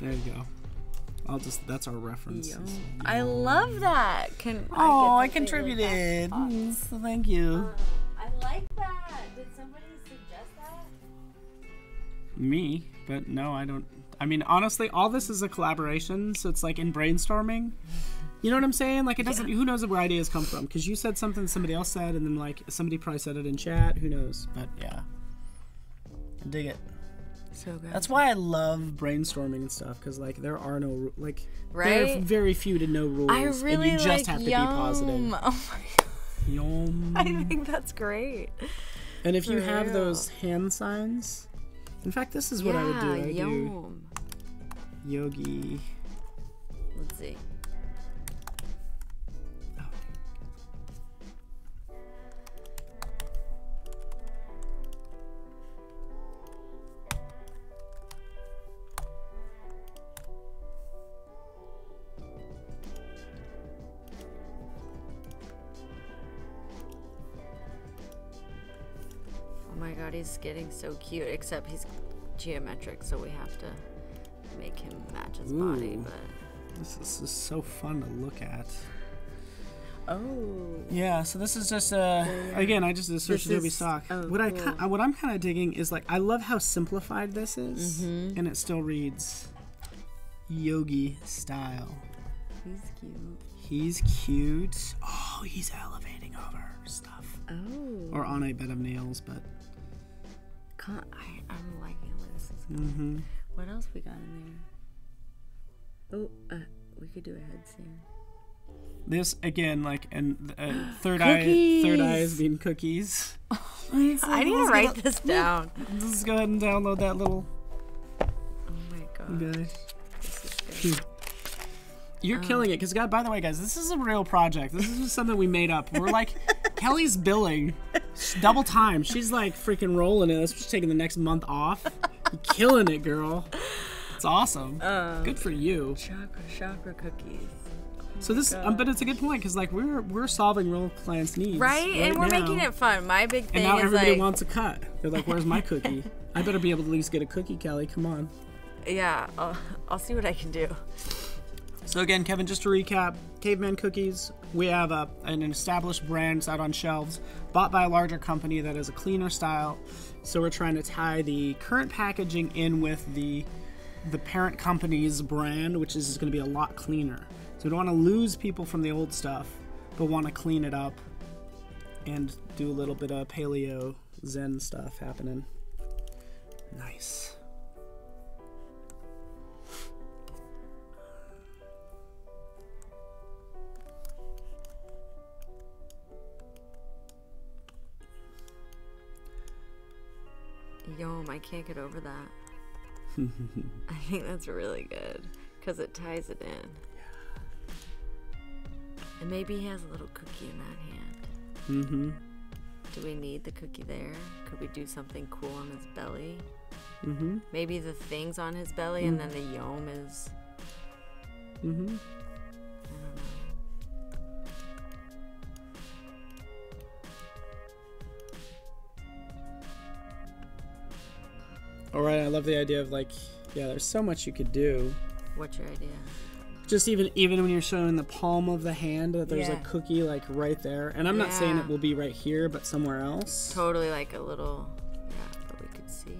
There you go. That's our reference.
Yum. I love that.
Oh, I
get to say, like,
contributed.
that?
So thank you.
I like that. Did somebody suggest that?
Me, but no, I don't. I mean, honestly, all this is a collaboration, so it's like in brainstorming. You know what I'm saying? Like, it doesn't. Who knows where ideas come from? Because you said something somebody else said, and then like somebody probably said it in chat. Who knows? But yeah, I dig it.
So good.
That's why I love brainstorming and stuff, because like there are no there are
Right?
very few to no rules.
I really
and you just
like
have to
yum.
be positive.
Oh my god.
Yum.
I think that's great.
And if you
For
have
real.
those hand signs, in fact, this is what I would do. I do
yum.
yogi.
Let's see. Oh my god, he's getting so cute, except he's geometric, so we have to make him match his body,
Ooh.
but...
This is so fun to look at.
Oh.
Yeah, so this is just again, I just searched
This
Adobe
is-
stock.
oh,
What
cool.
what I'm kind of digging is like I love how simplified this is,
Mm-hmm.
and it still reads yogi style.
He's cute.
He's cute. Oh, he's elevating over stuff
Oh.
or on a bed of nails, but
I'm liking where this is going. What else we got in there? Oh, we could do a head scene.
this again, like, and third
Cookies.
eye is being cookies.
I need to write this down.
Let's go ahead and download that little
Oh my god.
guy.
This is good.
You're killing it, because God, by the way, guys, this is a real project. This is just something we made up. We're like, Kelly's billing double time. She's like freaking rolling it. She's taking the next month off. You're killing it, girl. It's awesome. Good for you.
Chakra cookies.
So this, but it's a good point, because like we're solving real clients' needs,
Right? And we're
now.
making it fun. My big thing
And now
is
everybody
like,
wants a cut. They're like, "Where's my cookie? I better be able to at least get a cookie, Kelly. Come on."
yeah, I'll see what I can do.
So again, Kevin, just to recap, Caveman Cookies, we have an established brand out on shelves, bought by a larger company that has a cleaner style. So we're trying to tie the current packaging in with the parent company's brand, which is going to be a lot cleaner. So we don't want to lose people from the old stuff, but want to clean it up and do a little bit of paleo zen stuff happening. Nice.
Yum, I can't get over that. I think that's really good because it ties it in. And maybe he has a little cookie in that hand.
Mm-hmm.
Do we need the cookie there? Could we do something cool on his belly?
Mm-hmm.
Maybe the thing's on his belly and then the yom is...
Mm-hmm.
I don't know.
All right, I love the idea of like, yeah, there's so much you could do.
What's your idea?
Just even when you're showing the palm of the hand, that there's a
Yeah.
cookie like right there. And I'm not saying
Yeah.
it will be right here, but somewhere else.
Totally like a little... Yeah, but we could see.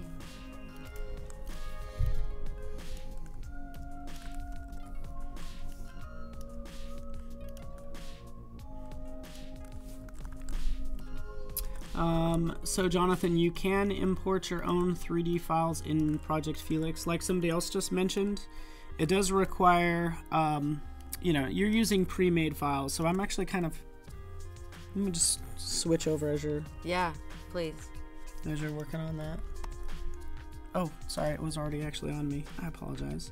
So Jonathan, you can import your own 3D files in Project Felix, like somebody else just mentioned. It does require, you know, you're using pre-made files. So I'm actually kind of, let me just switch over as you're
Please.
working on that. Oh, sorry, it was already actually on me. I apologize.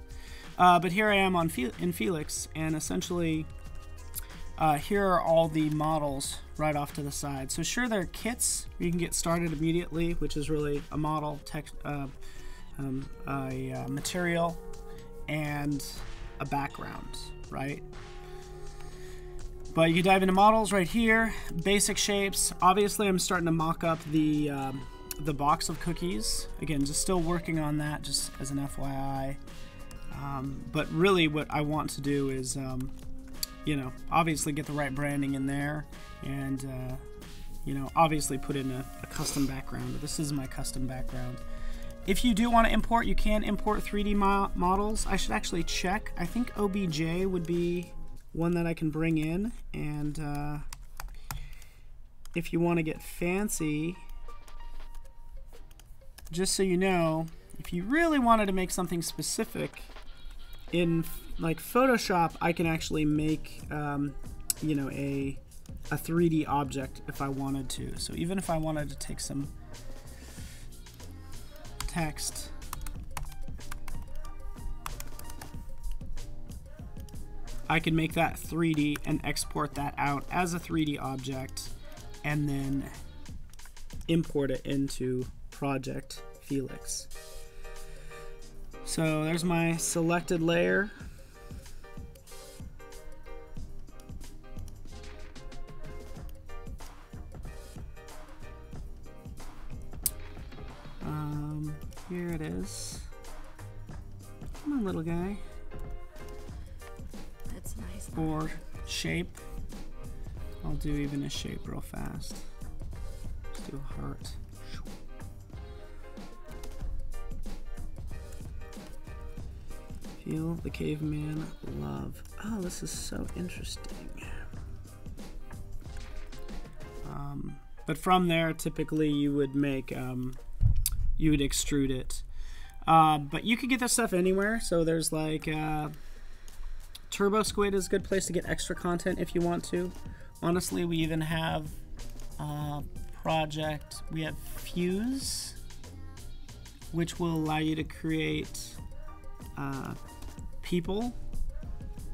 But here I am in Felix, and essentially, here are all the models right off to the side. So sure, they're kits. You can get started immediately, which is really a model, text, material, and a background, right? But you can dive into models right here, basic shapes. Obviously, I'm starting to mock up the box of cookies. Again, just still working on that, just as an FYI. But really, what I want to do is, you know, obviously get the right branding in there, and you know, obviously put in a custom background. This is my custom background. If you do want to import, you can import 3D models. I should actually check. I think OBJ would be one that I can bring in, and if you want to get fancy, just so you know, if you really wanted to make something specific in like Photoshop, I can actually make you know, a 3D object if I wanted to. So even if I wanted to take some text, I can make that 3D and export that out as a 3D object and then import it into Project Felix. So there's my selected layer. Here it is. Come on, little guy.
That's nice.
Or shape. I'll do even a shape real fast. Let's do a heart. Feel the caveman love. Oh, this is so interesting. But from there, typically you would make, you would extrude it. But you could get this stuff anywhere. So there's like Turbo Squid is a good place to get extra content if you want to. Honestly, we even have we have Fuse, which will allow you to create people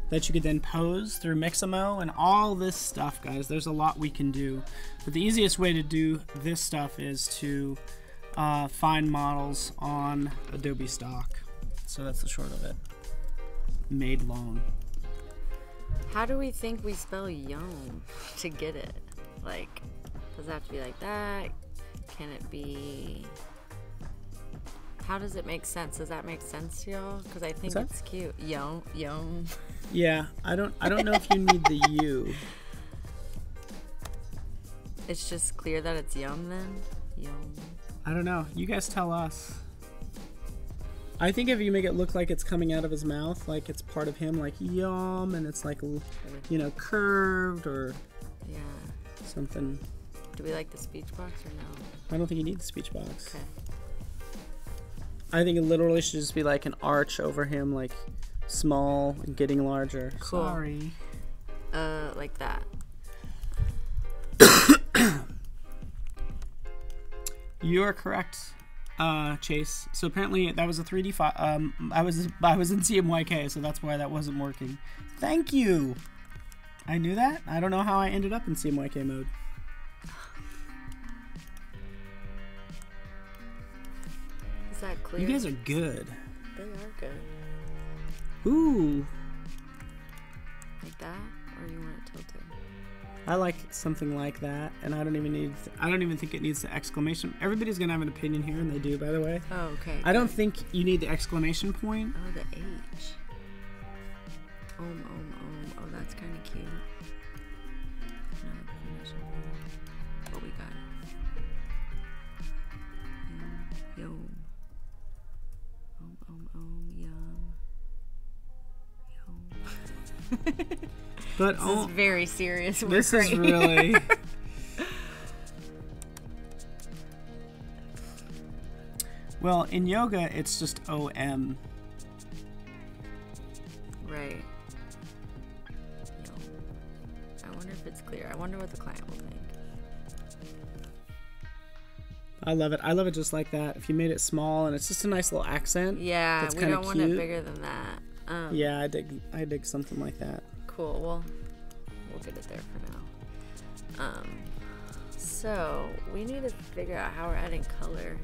that you could then pose through Mixamo and all this stuff, guys. There's a lot we can do. But the easiest way to do this stuff is to find models on Adobe Stock. So that's the short of it. Made long.
How do we think we spell yom to get it? Like, does it have to be like that? Can it be... How does it make sense? Does that make sense to y'all? Because I think it's cute. Yom.
Yeah, I don't know if you need the U.
It's just clear that it's yum then? Yum.
I don't know. You guys tell us. I think if you make it look like it's coming out of his mouth, like it's part of him, like yum, and it's like, you know, curved or
Yeah.
something.
Do we like the speech box or no?
I don't think you need the speech box.
Okay.
I think it literally should just be like an arch over him, like small and getting larger.
Cool.
Sorry.
Like that.
You are correct, Chase. So apparently that was a 3D file. I was in CMYK, so that's why that wasn't working. Thank you. I knew that. I don't know how I ended up in CMYK mode.
Is that clear?
You guys are good.
They are good.
Ooh.
Like that? Or you want it tilted?
I like something like that, and I don't even think it needs the exclamation. Everybody's gonna have an opinion here, and they do, by the way.
Oh, okay.
I don't think you need the exclamation point.
Oh, the H. Oh, that's kind of cute. No exclamation point. Oh, we got it. Yum. Yum.
But
This is very serious.
This is really. Well, in yoga, it's just OM.
Right. I wonder if it's clear. I wonder what the client will think.
I love it. I love it just like that. If you made it small and it's just a nice little accent.
Yeah,
that's
we
kinda
don't want it
cute.
bigger than that.
Yeah, I dig something like that.
Cool. Well, we'll get it there for now. So we need to figure out how we're adding color.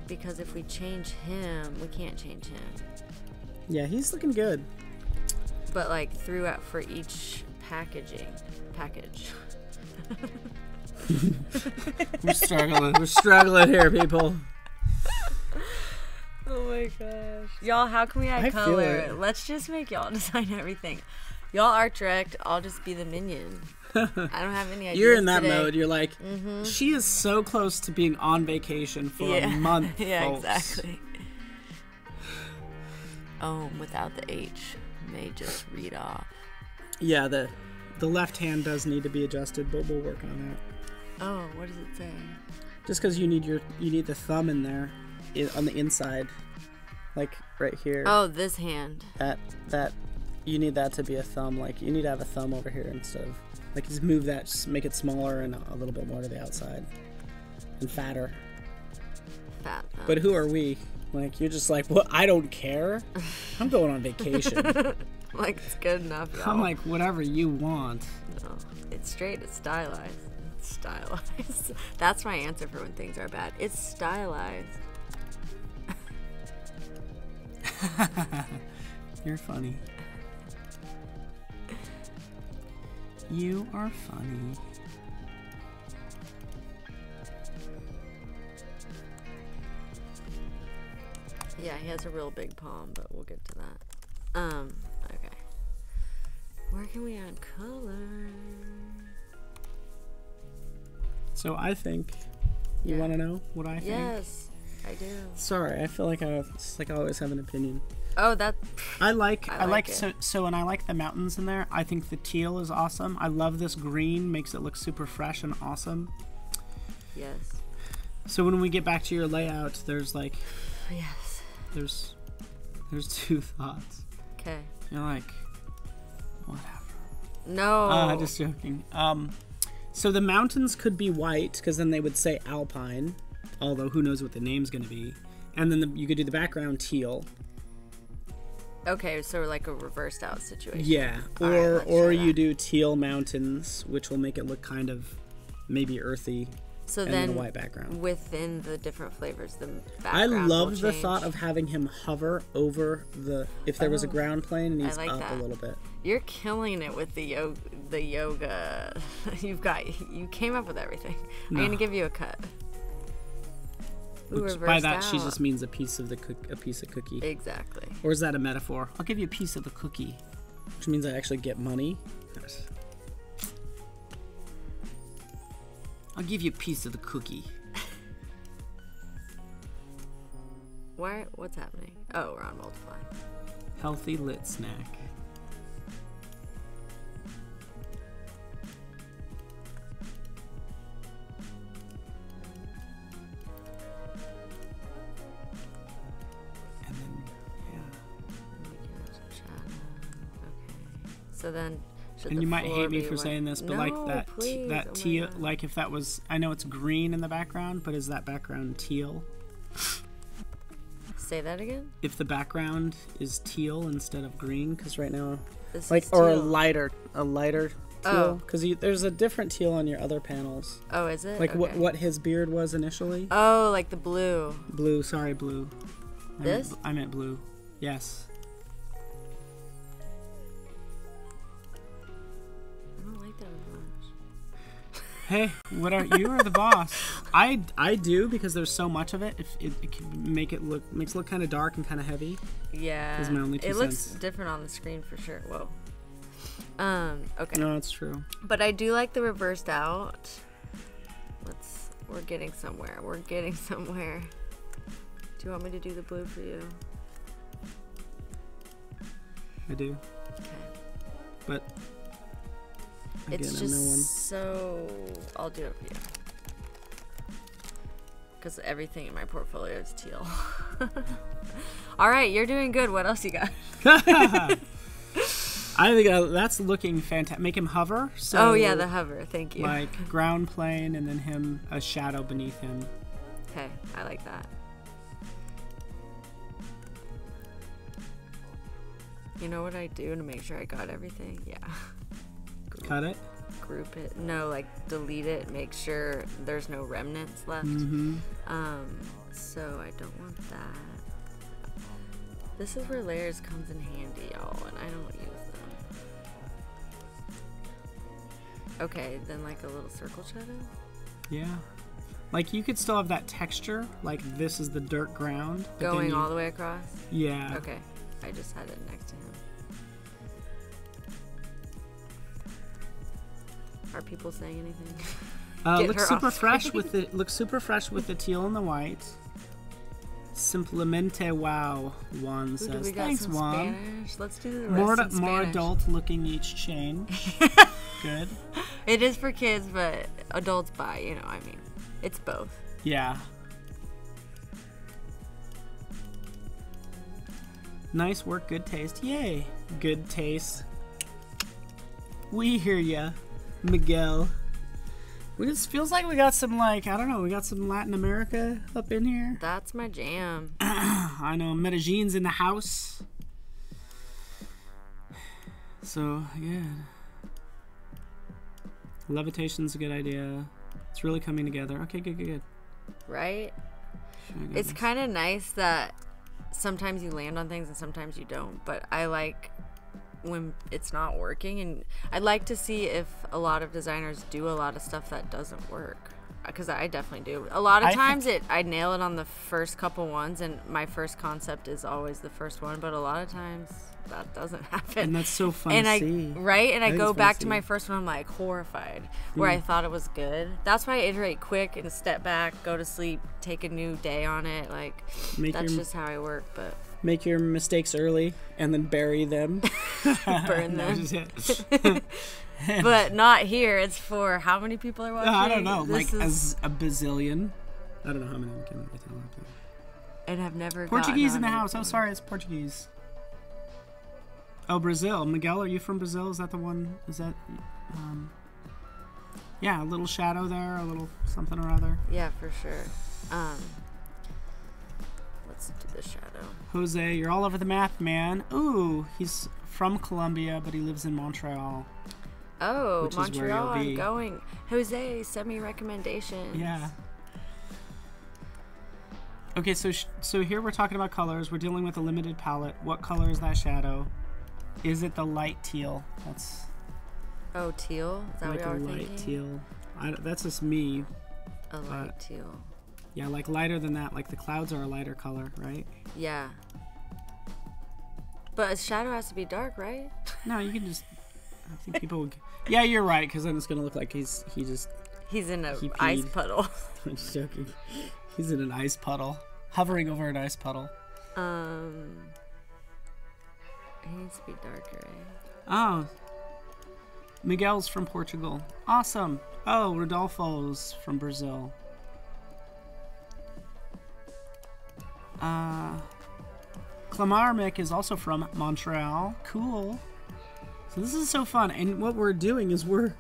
Because if we change him, we can't change him.
Yeah, he's looking good.
But like throughout for each package.
We're struggling here, people.
Oh my gosh. Y'all, how can we add
I feel
color?
it.
Let's just make y'all design everything. Y'all art direct, I'll just be the minion. I don't have any ideas.
You're in that
today.
mode. You're like, she is so close to being on vacation for a month.
Yeah,
folks.
exactly. Without the H may just read off.
Yeah, the left hand does need to be adjusted, but we'll work on that.
Oh, what does it say?
Just because you need the thumb in there, on the inside, like right here.
Oh, this hand.
That you need that to be a thumb. Like you need to have a thumb over here instead of like just move that, just make it smaller and a little bit more to the outside and fatter.
Fat thumb.
But who are we? Like you're just like, well, I don't care. I'm going on vacation.
Like it's good enough, y'all.
I'm like, whatever you want.
No, it's straight. It's stylized. It's stylized. That's my answer for when things are bad. It's stylized.
You're funny. You are funny.
Yeah, he has a real big palm, but we'll get to that. Okay. Where can we add color?
So I think you want to know what I think.
Yes, I do.
Sorry, I feel like I always have an opinion.
Oh, that.
I like
it.
so and I like the mountains in there. I think the teal is awesome. I love this green, makes it look super fresh and awesome.
Yes.
So when we get back to your layout, there's like
Yes.
there's two thoughts.
Okay.
You're like, whatever.
No.
Just joking. So the mountains could be white because then they would say Alpine, although who knows what the name's going to be. And then you could do the background teal.
Okay, so like a reversed out situation.
Yeah, or you do teal mountains, which will make it look kind of maybe earthy.
So
and
then
a white background.
Within the different flavors, the
I
background
love
will
the
change.
thought of having him hover over if there was a ground plane and he's
like
up
that.
a little bit.
You're killing it with the yoga. You came up with everything.
No.
I'm gonna give you a cut. Ooh,
Which, by
reversed
that, she
out.
just means a piece of cookie.
Exactly.
Or is that a metaphor? I'll give you a piece of the cookie, which means I actually get money. Yes. I'll give you a piece of the cookie.
Why? What's happening? Oh, we're on multiply.
Healthy lit snack. And then,
Okay. So then, should
and
the
you might
floor
hate me
be
for
one-
saying this, but
no,
like that,
please.
that
Oh my
teal,
God.
like if that was, I know it's green in the background, but is that background teal?
Say that again.
If the background is teal instead of green, because right now,
This
like,
is
or a
teal.
lighter
Oh.
teal, because there's a different teal on your other panels.
Oh, is it?
Like
Okay.
what his beard was initially.
Oh, like the blue.
Blue, sorry, blue.
This?
I meant blue. Yes.
I don't like that as much.
Hey, you are the boss. I do, because there's so much of it. If it can makes it look kind of dark and kind of heavy.
Yeah.
Is my only 2
it looks
cents.
different on the screen for sure. Whoa. Okay.
No, it's true.
But I do like the reversed out. We're getting somewhere. Do you want me to do the blue for you?
I do.
Okay.
But again,
It's
I'm
just
no one.
so... I'll do it for you. Because everything in my portfolio is teal. All right, you're doing good. What else you got?
I think that's looking fantastic. Make him hover. So
Oh, yeah, the hover. Thank you.
like ground plane, and then him a shadow beneath him.
Okay, I like that. You know what I do to make sure I got everything? Yeah.
Cut it.
Group it. No, like delete it. Make sure there's no remnants left.
Mm-hmm.
So I don't want that. This is where layers comes in handy, y'all, and I don't use them. Okay, then like a little circle shadow.
Yeah. Like you could still have that texture. Like this is the dirt ground. but then
Going
you-
all the way across?
Yeah.
Okay. I just had it next to him. Are people saying anything? Get
Looks
her
super
off
fresh with the the teal and the white. Simplemente wow, Juan
Ooh, do
says.
we got
Thanks,
some
Juan.
Spanish? Let's do the
More
rest in
more
Spanish.
adult looking each change. Good.
It is for kids, but adults buy, you know, I mean. It's both.
Yeah. Nice work, good taste. Yay. Good taste. We hear ya, Miguel. We just feels like we got some, like, I don't know, we got some Latin America up in here.
That's my jam.
I know, Medellin's in the house. So, yeah. Levitation's a good idea. It's really coming together. Okay, good.
Right?
Sure, I got
It's
this.
kind of nice that sometimes you land on things and sometimes you don't, but I like when it's not working, and I'd like to see if a lot of designers do a lot of stuff that doesn't work, because I definitely do. A lot of
I
times I nail it on the first couple ones, and my first concept is always the first one, but a lot of times that doesn't happen.
And that's so fun
and
to
I
see.
right and I
think
go
it's fun
back
to
to
see.
my first one, I'm like horrified where I thought it was good. That's why I iterate quick and step back, go to sleep, take a new day on it. Like
Make
that's
your-
just how I work. But
Make your mistakes early and then bury them.
burn
No,
them.
just it.
But not here. It's for how many people are watching?
I don't know,
This
like
is-
as a bazillion. I don't know how many. I can't tell.
and have never
Portuguese in
gotten
the
on
house. Oh, sorry, it's Portuguese. Oh, Brazil. Miguel, are you from Brazil? Is that the one? Is that? Yeah, a little shadow there, a little something or other.
Yeah, for sure. Let's do the shadow.
Jose, you're all over the map, man. Ooh, he's from Colombia, but he lives in Montreal.
Oh,
Which is where
Montreal,
you'll be.
I'm going. Jose, send me recommendations.
Yeah. Okay, so here we're talking about colors. We're dealing with a limited palette. What color is that shadow? Is it the light teal? That's
Oh, teal? Is that
like
what
a
y'all were
light
thinking?
teal. That's just me.
A light teal.
Yeah, like lighter than that. Like the clouds are a lighter color, right?
Yeah. But a shadow has to be dark, right?
No, you can just. I think people would. Yeah, you're right. Because then it's gonna look like he's
in a
he
ice
peed.
puddle.
I'm just joking. He's in an ice puddle, hovering over an ice puddle.
It needs to be darker, eh?
Oh, Miguel's from Portugal. Awesome. Oh, Rodolfo's from Brazil. Clamarmick is also from Montreal. Cool. So this is so fun. And what we're doing is we're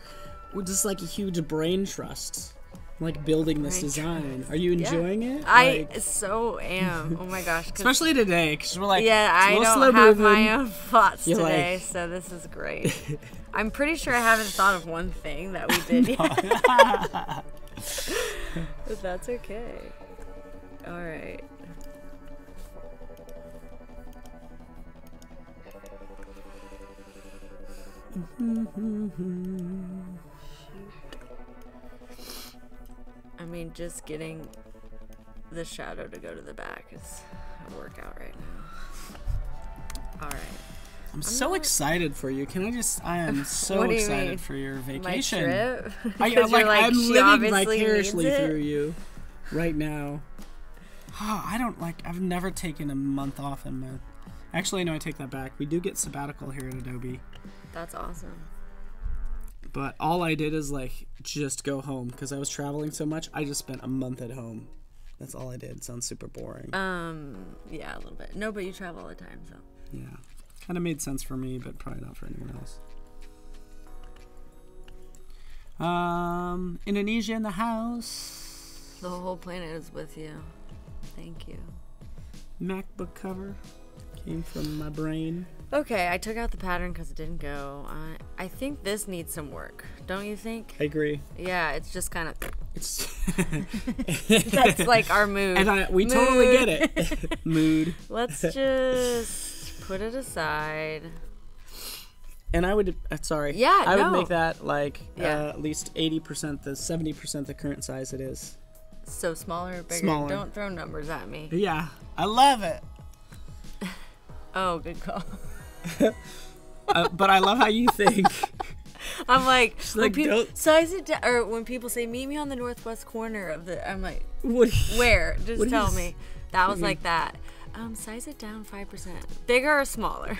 just like a huge brain trust. Like building this design. Are you enjoying it?
I so am. Oh my gosh.
Especially today, because we're like,
I
slow
don't have
moving.
my own thoughts
You're
today,
like-
so this is great. I'm pretty sure I haven't thought of one thing that we did yet. But that's okay. All right. I mean, just getting the shadow to go to the back is a workout right now. All right.
I'm so excited for you. Can I just? I am so
What do you
excited
mean?
for your
My
vacation.
trip?
I'm
'Cause you're
I'm
she
living
obviously
vicariously
needs it?
through you right now. I don't like. I've never taken a month off in my. Actually, no, I take that back. We do get sabbatical here at Adobe,
That's awesome.
but all I did is like just go home because I was traveling so much. I just spent a month at home. That's all I did. It sounds super boring.
Yeah, a little bit. No, but you travel all the time, so.
Yeah, kind of made sense for me, but probably not for anyone else. Indonesia in the house.
The whole planet is with you. Thank you.
MacBook cover came from my brain.
Okay, I took out the pattern because it didn't go. I think this needs some work. Don't you think?
I agree.
Yeah, it's just kind of...
It's
That's like our mood.
and we totally get it. Mood.
Let's just put it aside.
And I would, sorry.
Yeah,
I would
no.
make that like
Yeah.
at least 80%, the 70% the current size it is.
So smaller or bigger?
Smaller.
Don't throw numbers at me.
Yeah, I love it.
Oh, good call.
But I love how you think.
I'm like, when
like,
people
don't-
size it down, or when people say meet me on the northwest corner of the, I'm like,
What?
where? Just
What do
tell
you-
me. That was like that. Size it down 5%. Bigger or smaller?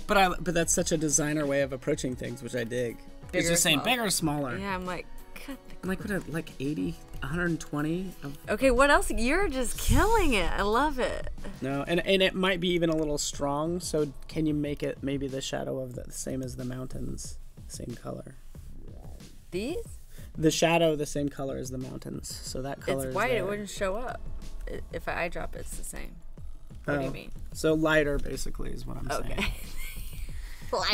But that's such a designer way of approaching things, which I dig.
Bigger
It's
or
just saying
smaller?
bigger or smaller.
Yeah, I'm like, cut the.
Like what? Like 80, 120 of.
Okay, what else? You're just killing it. I love it.
No, and it might be even a little strong. So can you make it maybe the shadow of the same as the mountains, same color?
These?
The shadow the same color as the mountains. So that color
It's
is
white.
there.
It wouldn't show up. If I eyedrop it, it's the same. What do you mean?
So lighter basically is what I'm saying.
Okay.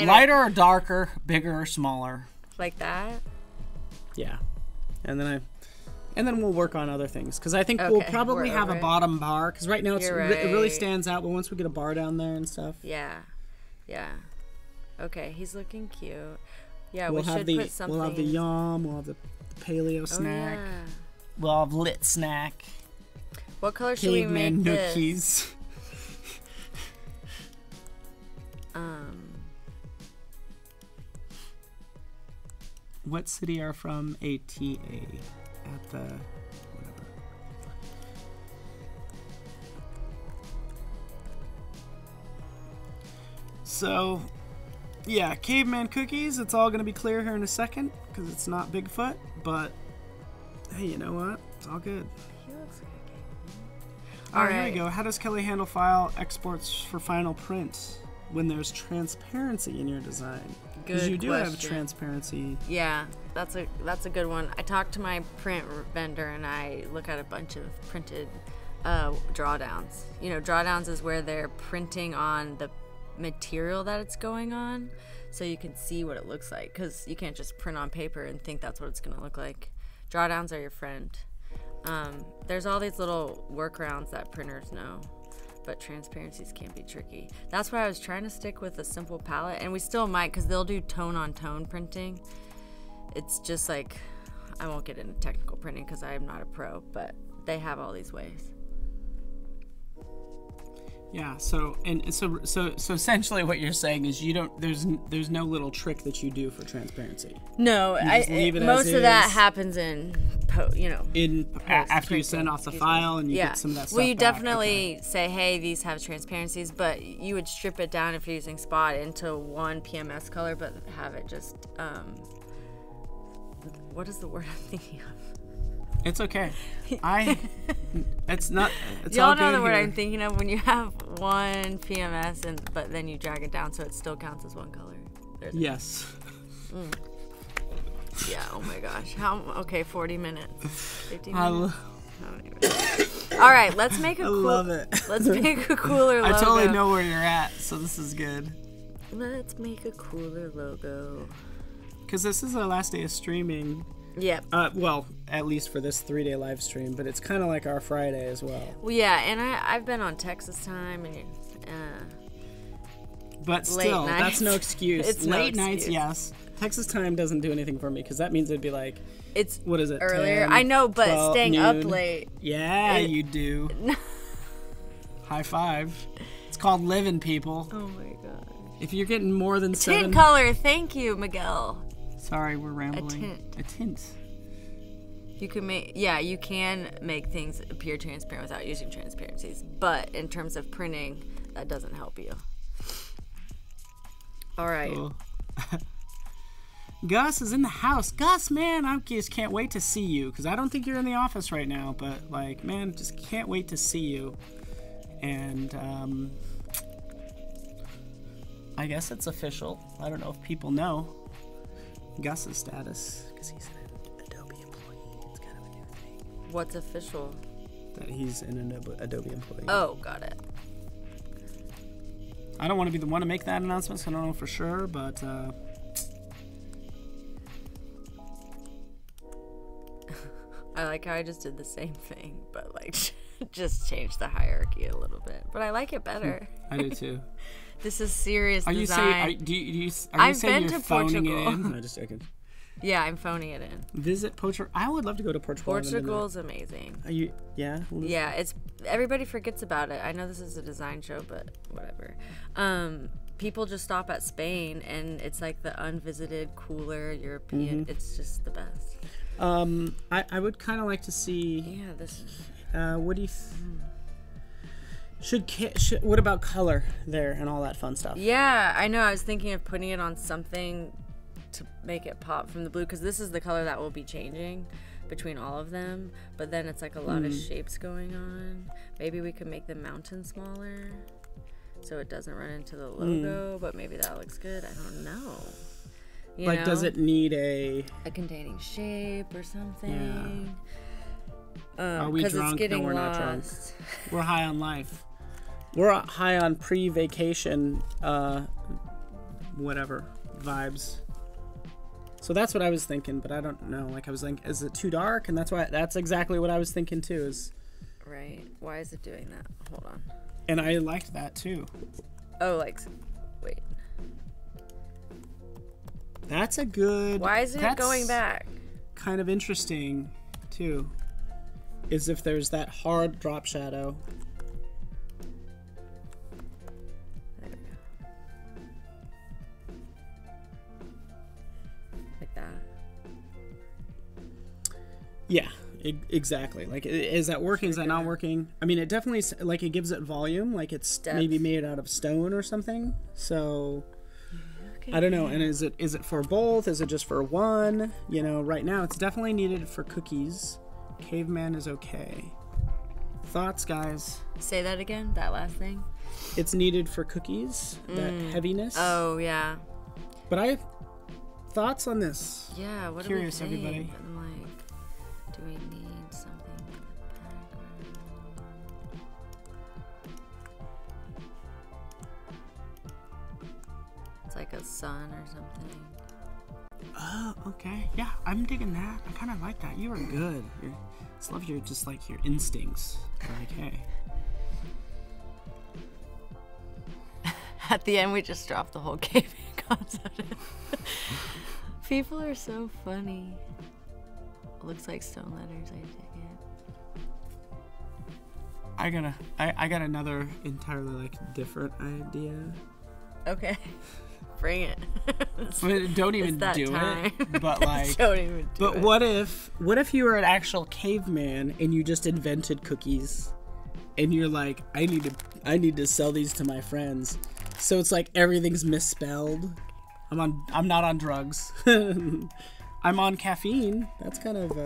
Lighter or darker, bigger or smaller.
Like that?
Yeah. And then we'll work on other things because I think we'll
Okay,
probably
we're
have a
over it.
bottom bar because right now
You're
it really
right.
stands out, but once we get a bar down there and stuff,
Yeah. Yeah. Okay, he's looking cute. Yeah,
we'll
we
have
should
the
put something.
we'll have the yum, we'll have the paleo
Oh,
snack,
yeah.
we'll have lit snack,
What color should we
caveman
make this?
nookies. What city are from ATA at the whatever? So, yeah, caveman cookies. It's all gonna be clear here in a second because it's not Bigfoot. But hey, you know what? It's all good.
He looks like a caveman.
All right, here
Alright.
we go. How does Kelly handle file exports for final print when there's transparency in your design? Because
Good
you do have
question.
transparency.
Yeah, that's a good one. I talked to my print vendor and I look at a bunch of printed drawdowns. You know, drawdowns is where they're printing on the material that it's going on, so you can see what it looks like. Because you can't just print on paper and think that's what it's gonna look like. Drawdowns are your friend. There's all these little workarounds that printers know. But transparencies can be tricky. That's why I was trying to stick with a simple palette, and we still might because they'll do tone on tone printing. It's just like, I won't get into technical printing because I'm not a pro, but they have all these ways.
Yeah, so essentially what you're saying is you don't there's no little trick that you do for transparency.
No, most of that happens in
after you send off the file and you get some of that stuff.
Well, you
back.
definitely say, hey, these have transparencies, but you would strip it down if you're using Spot into one PMS color, but have it just what is the word I'm thinking of?
It's okay. It's not. It's
Y'all
all
know
good
the word
here.
I'm thinking of when you have one PMS but then you drag it down so it still counts as one color.
Yes.
Yeah. Oh my gosh. Okay, 40 minutes. 50
I
minutes. All right. Let's make a cool.
love it.
Let's make a cooler logo.
I totally know where you're at, so this is good.
Let's make a cooler logo.
Because this is our last day of streaming.
Yep.
Well, at least for this 3-day live stream, but it's kind of like our Friday as well.
Well, yeah, and I've been on Texas time, and
but still, that's no excuse.
It's
late
no
nights,
excuse.
Yes. Texas time doesn't do anything for me because that means it'd be like,
it's
what is it?
earlier.
10,
I know, but
12,
staying
noon.
up late.
Yeah, you do. High five. It's called living, people.
Oh my god.
If you're getting more than 7...
Tint color. Thank you, Miguel.
Sorry, we're rambling.
A tint. You can make things appear transparent without using transparencies, but in terms of printing, that doesn't help you. All right.
Cool. Gus is in the house. Gus, man, I just can't wait to see you because I don't think you're in the office right now, but like, man, just can't wait to see you. And I guess it's official. I don't know if people know Gus's status because he's an Adobe employee. It's kind of a new thing.
What's official?
That he's an Adobe employee.
Oh, got it.
I don't want to be the one to make that announcement, so I don't know for sure, but
I like how I just did the same thing, but like just changed the hierarchy a little bit. But I like it better.
I do too.
This is serious
Are you
design.
saying you're phoning it in? No, just joking.
Yeah, I'm phoning it in.
Visit Portugal. I would love to go to Portugal.
Portugal's amazing.
Are you? Yeah.
Yeah, it's everybody forgets about it. I know this is a design show, but whatever. People just stop at Spain, and it's like the unvisited, cooler European.
Mm-hmm.
It's just the best.
I would kind of like to see.
Yeah, this.
What do you? Should what about color there and all that fun stuff?
Yeah, I know. I was thinking of putting it on something to make it pop from the blue, because this is the color that will be changing between all of them, but then it's like a lot of shapes going on. Maybe we could make the mountain smaller so it doesn't run into the logo, but maybe that looks good. I don't know. You know?
Does it need a
containing shape or something?
Yeah. Are we drunk?
It's getting
No, we're
lost.
not drunk. We're high on life. We're high on pre-vacation whatever vibes. So that's what I was thinking, but I don't know. Like, I was like, is it too dark? And that's exactly what I was thinking too. Is
right. Why is it doing that? Hold on.
And I liked that too.
Oh, like, wait.
That's a good.
Why is it going back?
Kind of interesting too. Is if there's that hard drop shadow.
There we go. Like that.
Yeah, exactly. Like, is that working? Is that not working? I mean, it definitely, like, it gives it volume. Like, it's
Depth.
maybe made out of stone or something. So,
Okay.
I don't know. And is it for both? Is it just for one? You know, right now it's definitely needed for cookies. Caveman is okay. Thoughts, guys?
Say that again, that last thing.
It's needed for cookies, that heaviness.
Oh, yeah.
But thoughts on this?
Yeah, what
Curious,
do we think?
everybody.
I'm like, do we need something in the background? It's like a sun or something.
Oh, okay. Yeah, I'm digging that. I kind of like that. You are good. Just love your your instincts. Like, hey.
At the end, we just dropped the whole caveman concept. People are so funny. Looks like stone letters, I take it.
I got another entirely like different idea.
Okay. Bring it.
But don't even
that
do
time.
it. But like,
Don't even do
but
it.
what if you were an actual caveman and you just invented cookies, and you're like, I need to sell these to my friends. So it's like everything's misspelled. I'm not on drugs. I'm on caffeine. That's kind of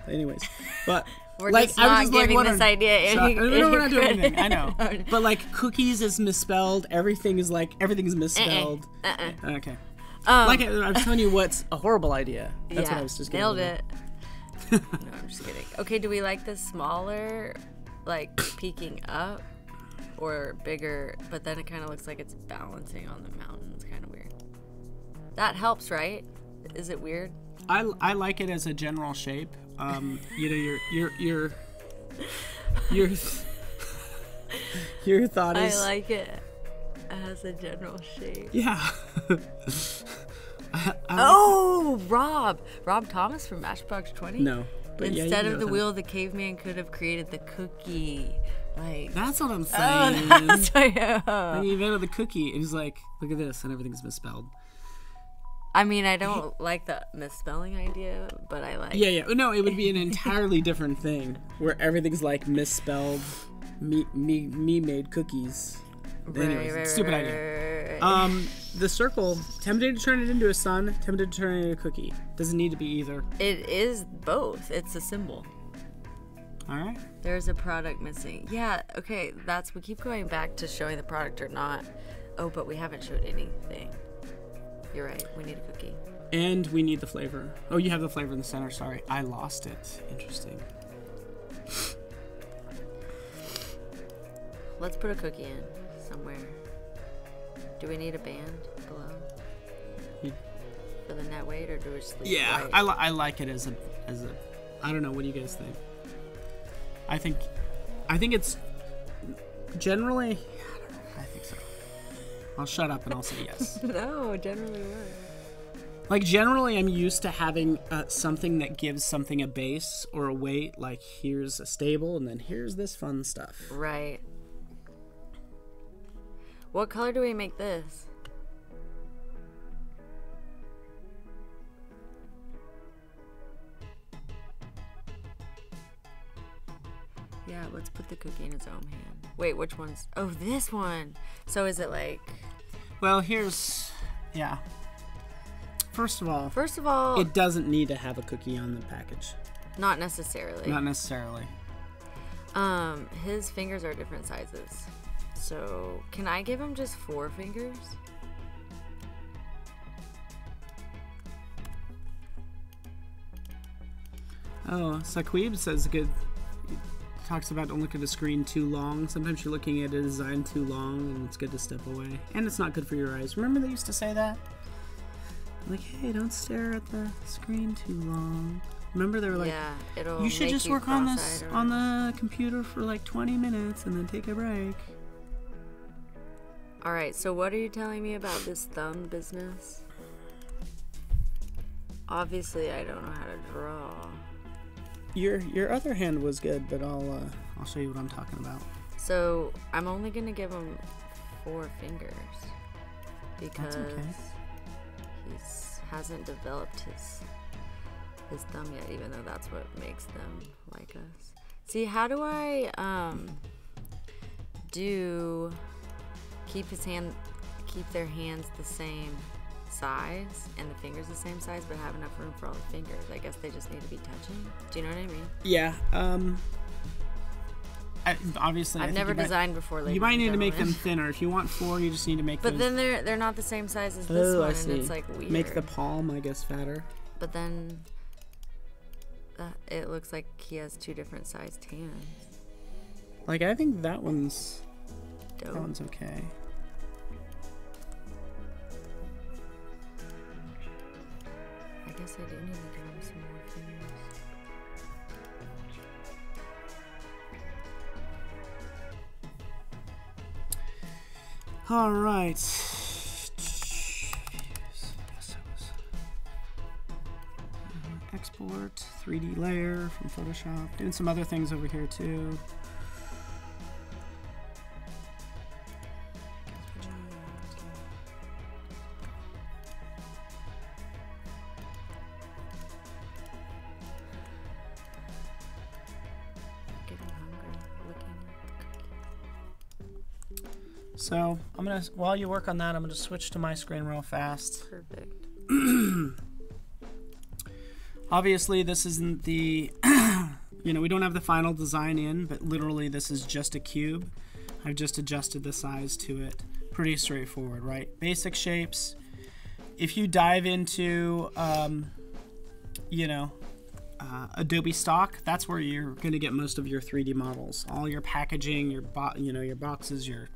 anyways. But
We're
like,
just
I was
not
just, like,
giving
wondering-
this idea any,
no, we're not doing
credit.
anything. I know. But like cookies is misspelled. Everything's misspelled. Okay. Like I was telling you, what's a horrible idea. That's what I was just
nailed
getting
it. No, I'm just kidding. Okay, do we like this smaller, like peeking up, or bigger? But then it kind of looks like it's balancing on the mountain. It's kind of weird. That helps, right? Is it weird?
I like it as a general shape. You know, your thought is.
I like it as a general shape.
Yeah.
Oh, Rob Thomas from Matchbox 20.
No. But yeah,
Instead
you
of
know
the
that.
wheel, the caveman could have created the cookie. Like,
That's what I'm
oh,
saying.
that's right.
Like he invented the cookie, and he's like, look at this, and everything's misspelled.
I mean, I don't like the misspelling idea, but I like.
Yeah. No, it would be an entirely different thing where everything's like misspelled. Me made cookies. Anyways, stupid idea. The circle, tempted to turn it into a sun, tempted to turn it into a cookie. Doesn't need to be either.
It is both. It's a symbol.
All right.
There's a product missing. Yeah. Okay. We keep going back to showing the product or not. Oh, but we haven't showed anything. You're right. We need a cookie.
And we need the flavor. Oh, you have the flavor in the center. Sorry, I lost it. Interesting.
Let's put a cookie in somewhere. Do we need a band below for the net weight, or do we just leave it
Yeah,
white?
I like it as a. I don't know. What do you guys think? I think it's generally. I don't know. I think so. I'll shut up and I'll say yes.
No, generally what?
Like generally, I'm used to having something that gives something a base or a weight. Like here's a stable, and then here's this fun stuff.
Right. What color do we make this? Yeah, let's put the cookie in its own hand. Wait, which one's? Oh, this one. So is it like?
Well, yeah. First of all, it doesn't need to have a cookie on the package.
Not necessarily.
Not necessarily.
His fingers are different sizes. So, can I give him just 4 fingers?
Oh, Saqib says good. He talks about don't look at the screen too long. Sometimes you're looking at a design too long, and it's good to step away. And it's not good for your eyes. Remember they used to say that? Like, hey, don't stare at the screen too long. Remember they were like,
Yeah, it'll
you should
make
just
you
work on this
cross-eyed or-
on the computer for like 20 minutes and then take a break.
Alright, so what are you telling me about this thumb business? Obviously, I don't know how to draw.
Your other hand was good, but I'll show you what I'm talking about.
So, I'm only going to give him 4 fingers. Because
okay.
he hasn't developed his thumb yet, even though that's what makes them like us. See, how do I keep their hands the same size and the fingers the same size, but have enough room for all the fingers? I guess they just need to be touching. Do you know what I mean?
Yeah. Obviously,
I've never designed before.
You might need to make them thinner. If you want 4, you just need to make them.
But then they're not the same size as this one, and it's like weird.
Make the palm, I guess, fatter.
But then it looks like he has 2 different sized hands.
Like I think that one's
Dope.
that one's okay.
I guess I do need to give him some more fingers.
All right. Export 3D layer from Photoshop. Doing some other things over here too. So I'm gonna, while you work on that, I'm gonna switch to my screen real fast.
Perfect.
Obviously, this isn't the, we don't have the final design in, but literally this is just a cube. I've just adjusted the size to it. Pretty straightforward, right? Basic shapes. If you dive into, Adobe Stock, that's where you're going to get most of your 3D models. All your packaging, your boxes, your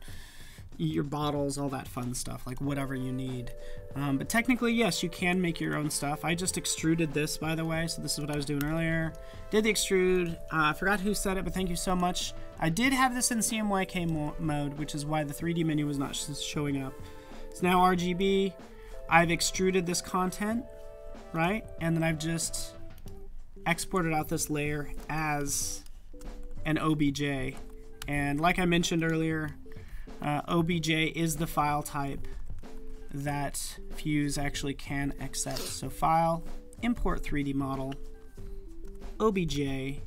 bottles, all that fun stuff, like whatever you need. But technically, yes, you can make your own stuff. I just extruded this, by the way, so this is what I was doing earlier. Did the extrude. I forgot who said it, but thank you so much. I did have this in CMYK mode, which is why the 3D menu was not showing up. It's now RGB. I've extruded this content, right? And then I've just exported out this layer as an OBJ. And like I mentioned earlier, OBJ is the file type that Fuse actually can accept. So file, import 3D model, OBJ.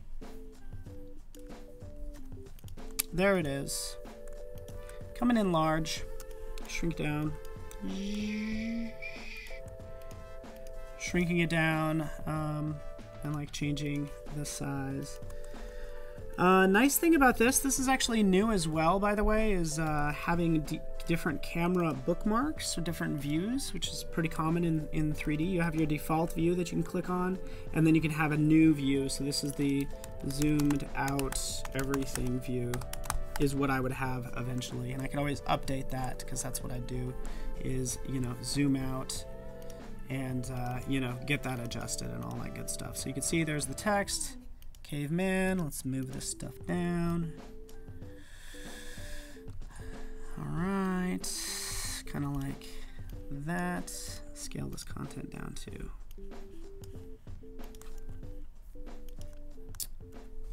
There it is. Coming in large, shrink down. Shrinking it down, and like changing the size. Nice thing about this is actually new as well, by the way, is having different camera bookmarks or different views, which is pretty common in 3D. You have your default view that you can click on, and then you can have a new view. So this is the zoomed out everything view, is what I would have eventually. And I can always update that, because that's what I do, is, zoom out and, get that adjusted and all that good stuff. So you can see there's the text. Caveman, let's move this stuff down. Alright, kind of like that. Scale this content down too.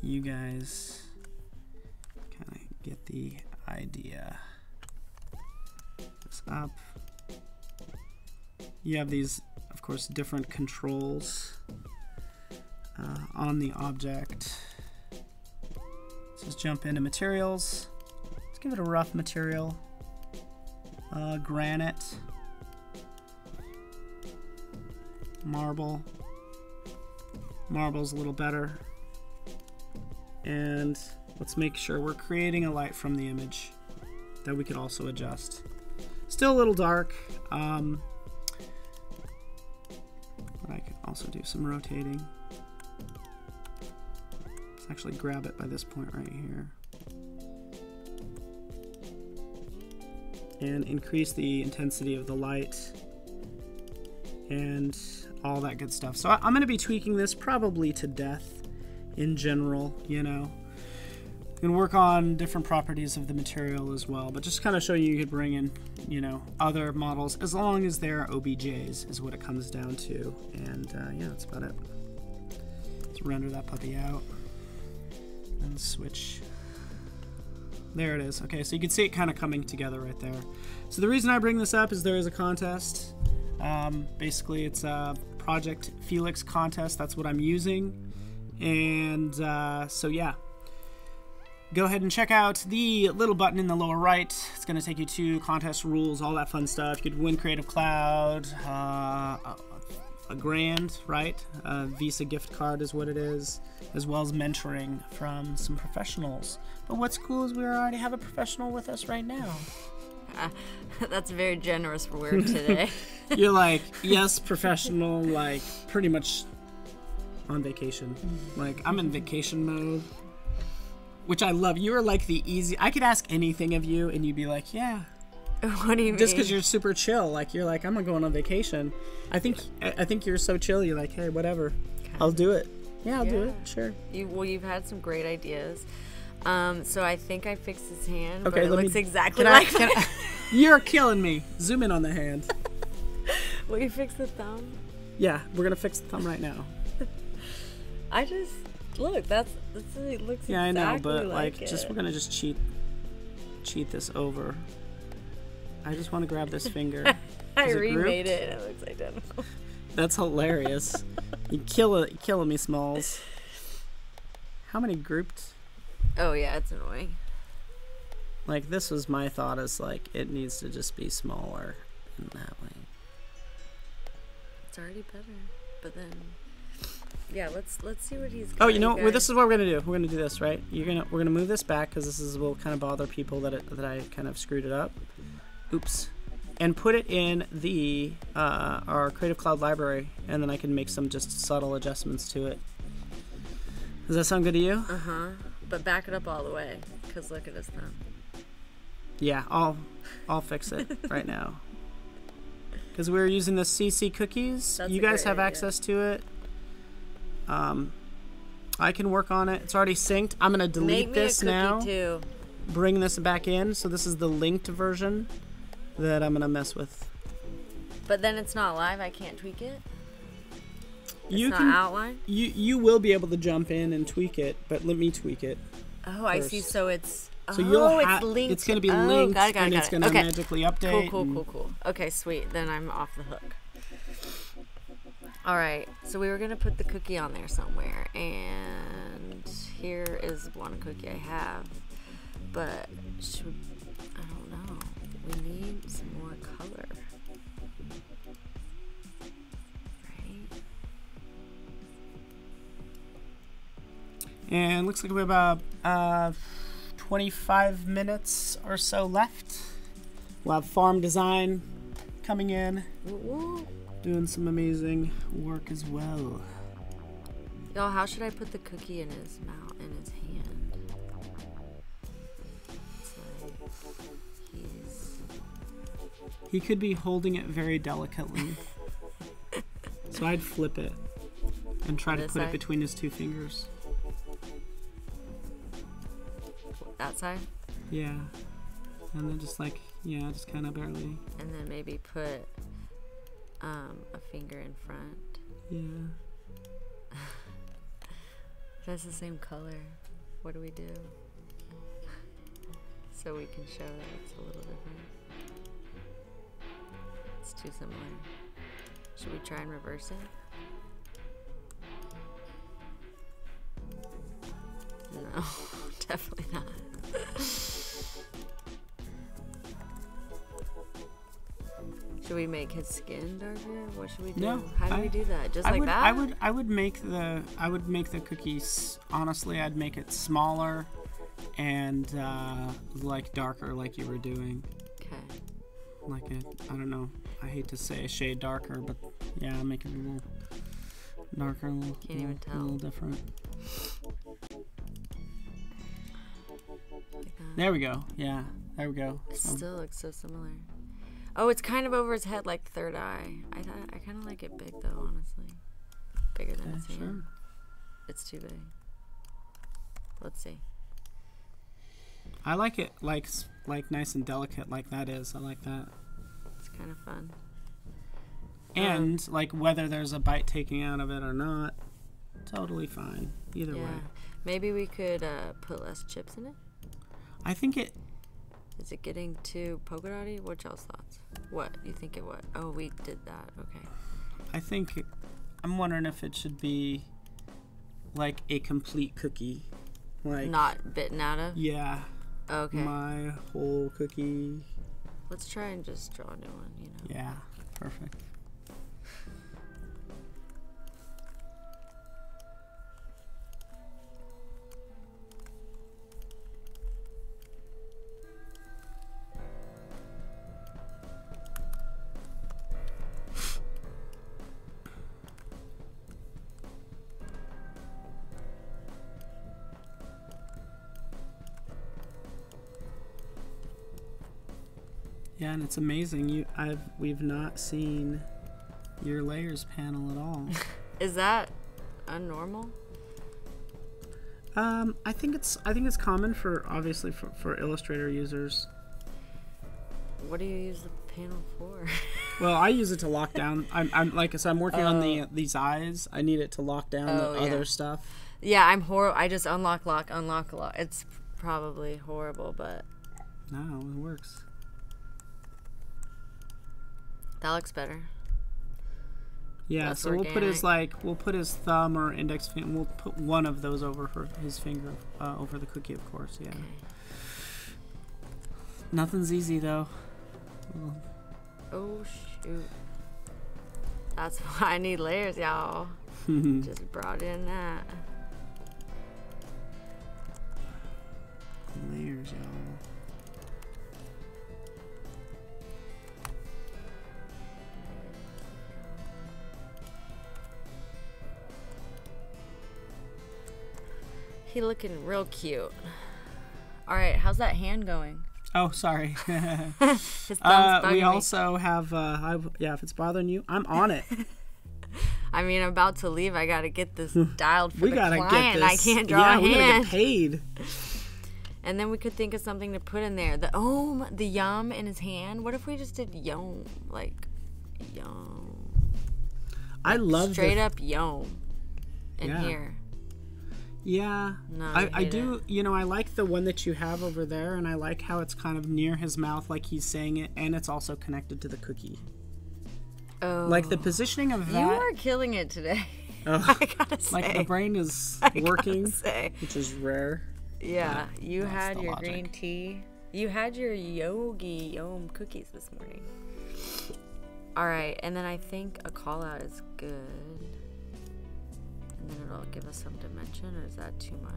You guys kind of get the idea. This up. You have these, of course, different controls on the object. Let's just jump into materials. Let's give it a rough material. Granite. Marble. Marble's a little better. And let's make sure we're creating a light from the image that we could also adjust. Still a little dark. But I can also do some rotating. Let's actually grab it by this point right here. And increase the intensity of the light and all that good stuff. So I'm going to be tweaking this probably to death in general, and work on different properties of the material as well, but just kind of show you could bring in, other models as long as they're OBJs is what it comes down to. And yeah, that's about it. Let's render that puppy out and switch. There it is. Okay, so you can see it kind of coming together right there. So the reason I bring this up is there is a contest. Basically, it's a Project Felix contest. That's what I'm using. And so yeah, go ahead and check out the little button in the lower right. It's going to take you to contest rules, all that fun stuff. You could win Creative Cloud, a grand, right? A Visa gift card is what it is, as well as mentoring from some professionals. But what's cool is we already have a professional with us right now.
That's very generous for work today.
You're like, yes, professional, like pretty much on vacation. Like, I'm in vacation mode, which I love. You are like the easy, I could ask anything of you and you'd be like, yeah.
What do you mean?
Just because you're super chill. Like, you're like, I'm going on vacation. I think you're so chill. You're like, hey, whatever. Okay. I'll do it. Yeah, I'll do it. Sure.
You've had some great ideas. So I think I fixed his hand,
okay,
but it looks exactly like that.
You're killing me. Zoom in on the hand.
Will you fix the thumb?
Yeah, we're going to fix the thumb right now.
I just, look, it looks
yeah, exactly I know, but
like
we're going to just cheat this over. I just want to grab this finger.
I remade it and it looks identical.
That's hilarious. You're killing me, Smalls. How many grouped?
Oh yeah, it's annoying.
Like, this was my thought, is like it needs to just be smaller in that way.
It's already better, but then yeah, let's see what he's got.
Oh, you know, well, this is what we're gonna do. We're gonna do this, right? We're gonna move this back because will kind of bother people that I kind of screwed it up. Oops. And put it in the our Creative Cloud library, and then I can make some just subtle adjustments to it. Does that sound good to you?
But back it up all the way, because look at his thumb.
Yeah, I'll fix it right now. Because we're using the CC cookies.
That's
you guys have access to it. I can work on it. It's already synced. I'm gonna delete this now.
Too.
Bring this back in. So this is the linked version that I'm gonna mess with.
But then it's not live. I can't tweak it.
You
not
can
outline.
You will be able to jump in and tweak it, but let me tweak it.
Oh, I see. So it's
so you'll
it's linked.
It's gonna be linked,
got it.
and it's gonna magically update.
Cool. Okay, sweet. Then I'm off the hook. All right. So we were gonna put the cookie on there somewhere, and here is one cookie I have, but I don't know. We need some more color. Right?
And looks like we have about 25 minutes or so left. We'll have farm design coming in, doing some amazing work as well.
Y'all, how should I put the cookie in his mouth, in his hand? It's like
he could be holding it very delicately. So I'd flip it and try to put it between his two fingers.
That side?
Yeah. And then just like, yeah, just kind of barely.
And then maybe put a finger in front.
Yeah.
That's the same color. What do we do? So we can show that it's a little different. It's too similar. Should we try and reverse it? No, definitely not. Should we make his skin darker? What should we do?
No,
How do we do that? Just like that?
I would make the cookies, honestly, I'd make it smaller and like darker, like you were doing.
Okay.
Like I don't know. I hate to say a shade darker, but yeah, make it a little darker, a little different.
Like
there we go. Yeah, there we go.
It still looks so similar. Oh, it's kind of over his head like third eye. I kind of like it big though, honestly. Bigger than his hand.
Sure.
It's too big. Let's see.
I like it like nice and delicate like that is. I like that.
It's kind of fun.
And like whether there's a bite taking out of it or not, totally fine. Either way.
Maybe we could put less chips in it.
I think it.
Is it getting too polka dotty? What's y'all's thoughts? What you think it would? Oh, we did that. Okay.
I think I'm wondering if it should be like a complete cookie, like
not bitten out of.
Yeah.
Okay.
My whole cookie.
Let's try and just draw a new one. You know.
Yeah. Perfect. Yeah, and it's amazing. We've not seen your layers panel at all.
Is that unnormal?
I think it's common for obviously for Illustrator users.
What do you use the panel for?
Well, I use it to lock down. I'm working on these eyes. I need it to lock down the other stuff.
Yeah, I'm horrible. I just unlock, lock. It's probably horrible, but
no, it works.
That looks better.
Yeah,
Less
so
organic.
we'll put his thumb or index finger. We'll put one of those over his finger, over the cookie, of course. Yeah.
Okay.
Nothing's easy though.
Oh shoot. That's why I need layers, y'all. Just brought in that.
Layers, y'all.
He looking real cute. All right, how's that hand going?
Oh, sorry.
His thumb's bugging
we
me.
also have, yeah, if it's bothering you, I'm on it.
I mean, I'm about to leave. I gotta get this dialed for
We
the
gotta
client.
get
I
this.
can't draw a
we gotta
hand.
get paid.
And then we could think of something to put in there. The yum in his hand. What if we just did yum, like yum?
I love
Straight up yum in
Yeah.
here.
Yeah,
No,
I
hate
do.
it.
You know, I like the one that you have over there, and I like how it's kind of near his mouth, like he's saying it, and it's also connected to the cookie.
Oh,
Like the positioning of that.
you are killing it today.
Oh,
I gotta say.
like the brain is
I gotta
working,
say.
which is rare.
Yeah, you
that's
had
the
your
logic.
green tea. You had your yogi yum cookies this morning. All right, and then I think a call out is good. And then it'll give us some dimension, or is that too much?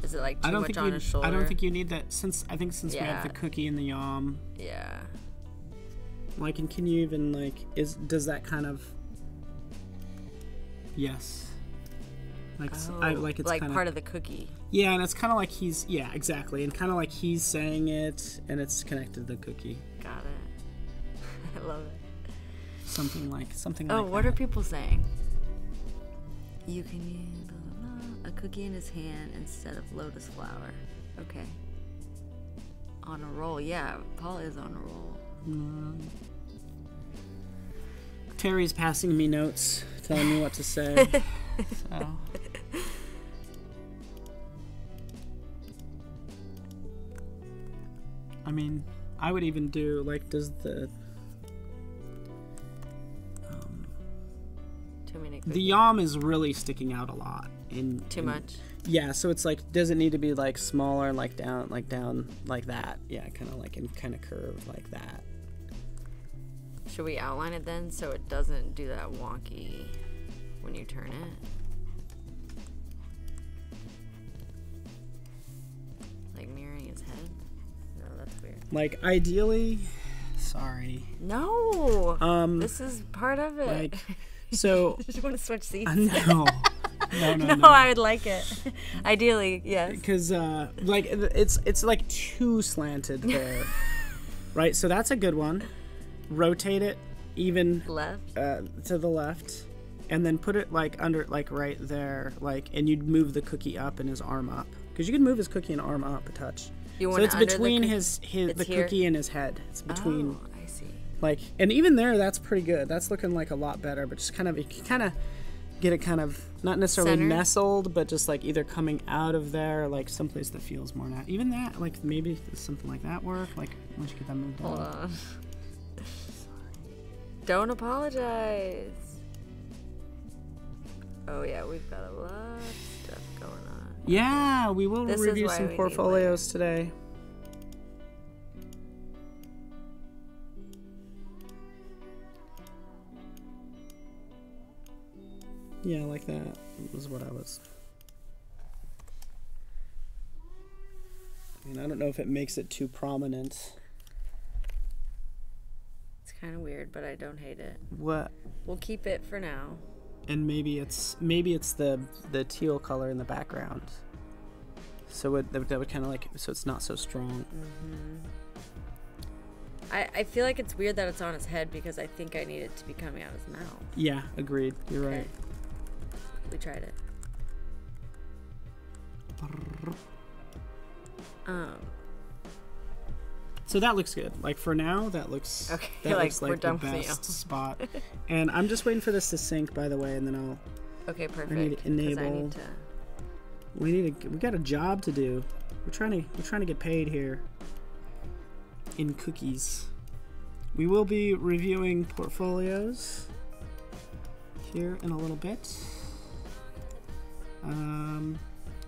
Is it like too much on his shoulder?
I don't think you need that since we have
Yeah.
the cookie and the yum.
Yeah.
Like, and can you even like does that kind of? Yes. Like like it's
like
kind
part of the cookie.
Yeah, and it's kind of like exactly, and kind of like he's saying it, and it's connected to the cookie.
Got it. I love it.
Something like
Oh,
that.
what are people saying? You can use blah, blah, blah, a cookie in his hand instead of lotus flower. Okay. On a roll. Yeah, Paul is on a roll.
Terry's passing me notes, telling me what to say. So. I mean, I would even do like, does the
Too many cookies.
the yam is really sticking out a lot.
Too much.
Yeah, so it's like, does it need to be like smaller, like down like that? Yeah, kind of like and kind of curved like that.
Should we outline it then so it doesn't do that wonky when you turn it? Like mirroring his head? No, that's weird.
Like ideally, sorry.
No!
This
This is part of it.
like so.
I just want to switch seats.
No.
No, I would like it. Ideally, yes.
Because like it's like too slanted there, right? So that's a good one. Rotate it even
Left.
to the left, and then put it like under, like right there, like, and you'd move the cookie up and his arm up, because you can move his cookie and arm up a touch.
You
So
want
it's
it under the
between
cookie?
his
It's
the
here?
cookie and his head. It's between.
Oh, I see.
Like, and even there, that's pretty good. That's looking like a lot better. But just kind of, you can kind of get it kind of not necessarily
Centered?
nestled, but just like either coming out of there, like someplace that feels more natural. Even that, like maybe something like that work. Like once you get that moved
Hold
on.
on. Don't apologize. Oh yeah, we've got a lot of stuff going on.
Yeah, we will
This is
review
why
some
we need
portfolios today. Yeah, like that was what I was. I mean, I don't know if it makes it too prominent.
It's kind of weird, but I don't hate it.
What?
We'll keep it for now.
And maybe it's the teal color in the background. So that would kind of like, so it's not so strong.
I feel like it's weird that it's on his head because I think I need it to be coming out his mouth.
Yeah, agreed. You're right.
We tried it.
So that looks good. Like for now, that looks
Okay,
that
like,
looks
we're
like the
done with you.
best spot. And I'm just waiting for this to sync, by the way, and then I'll.
Okay, perfect.
need to
'cause
enable-
I need to.
We got a job to do. We're trying to get paid here. In cookies. We will be reviewing portfolios here in a little bit.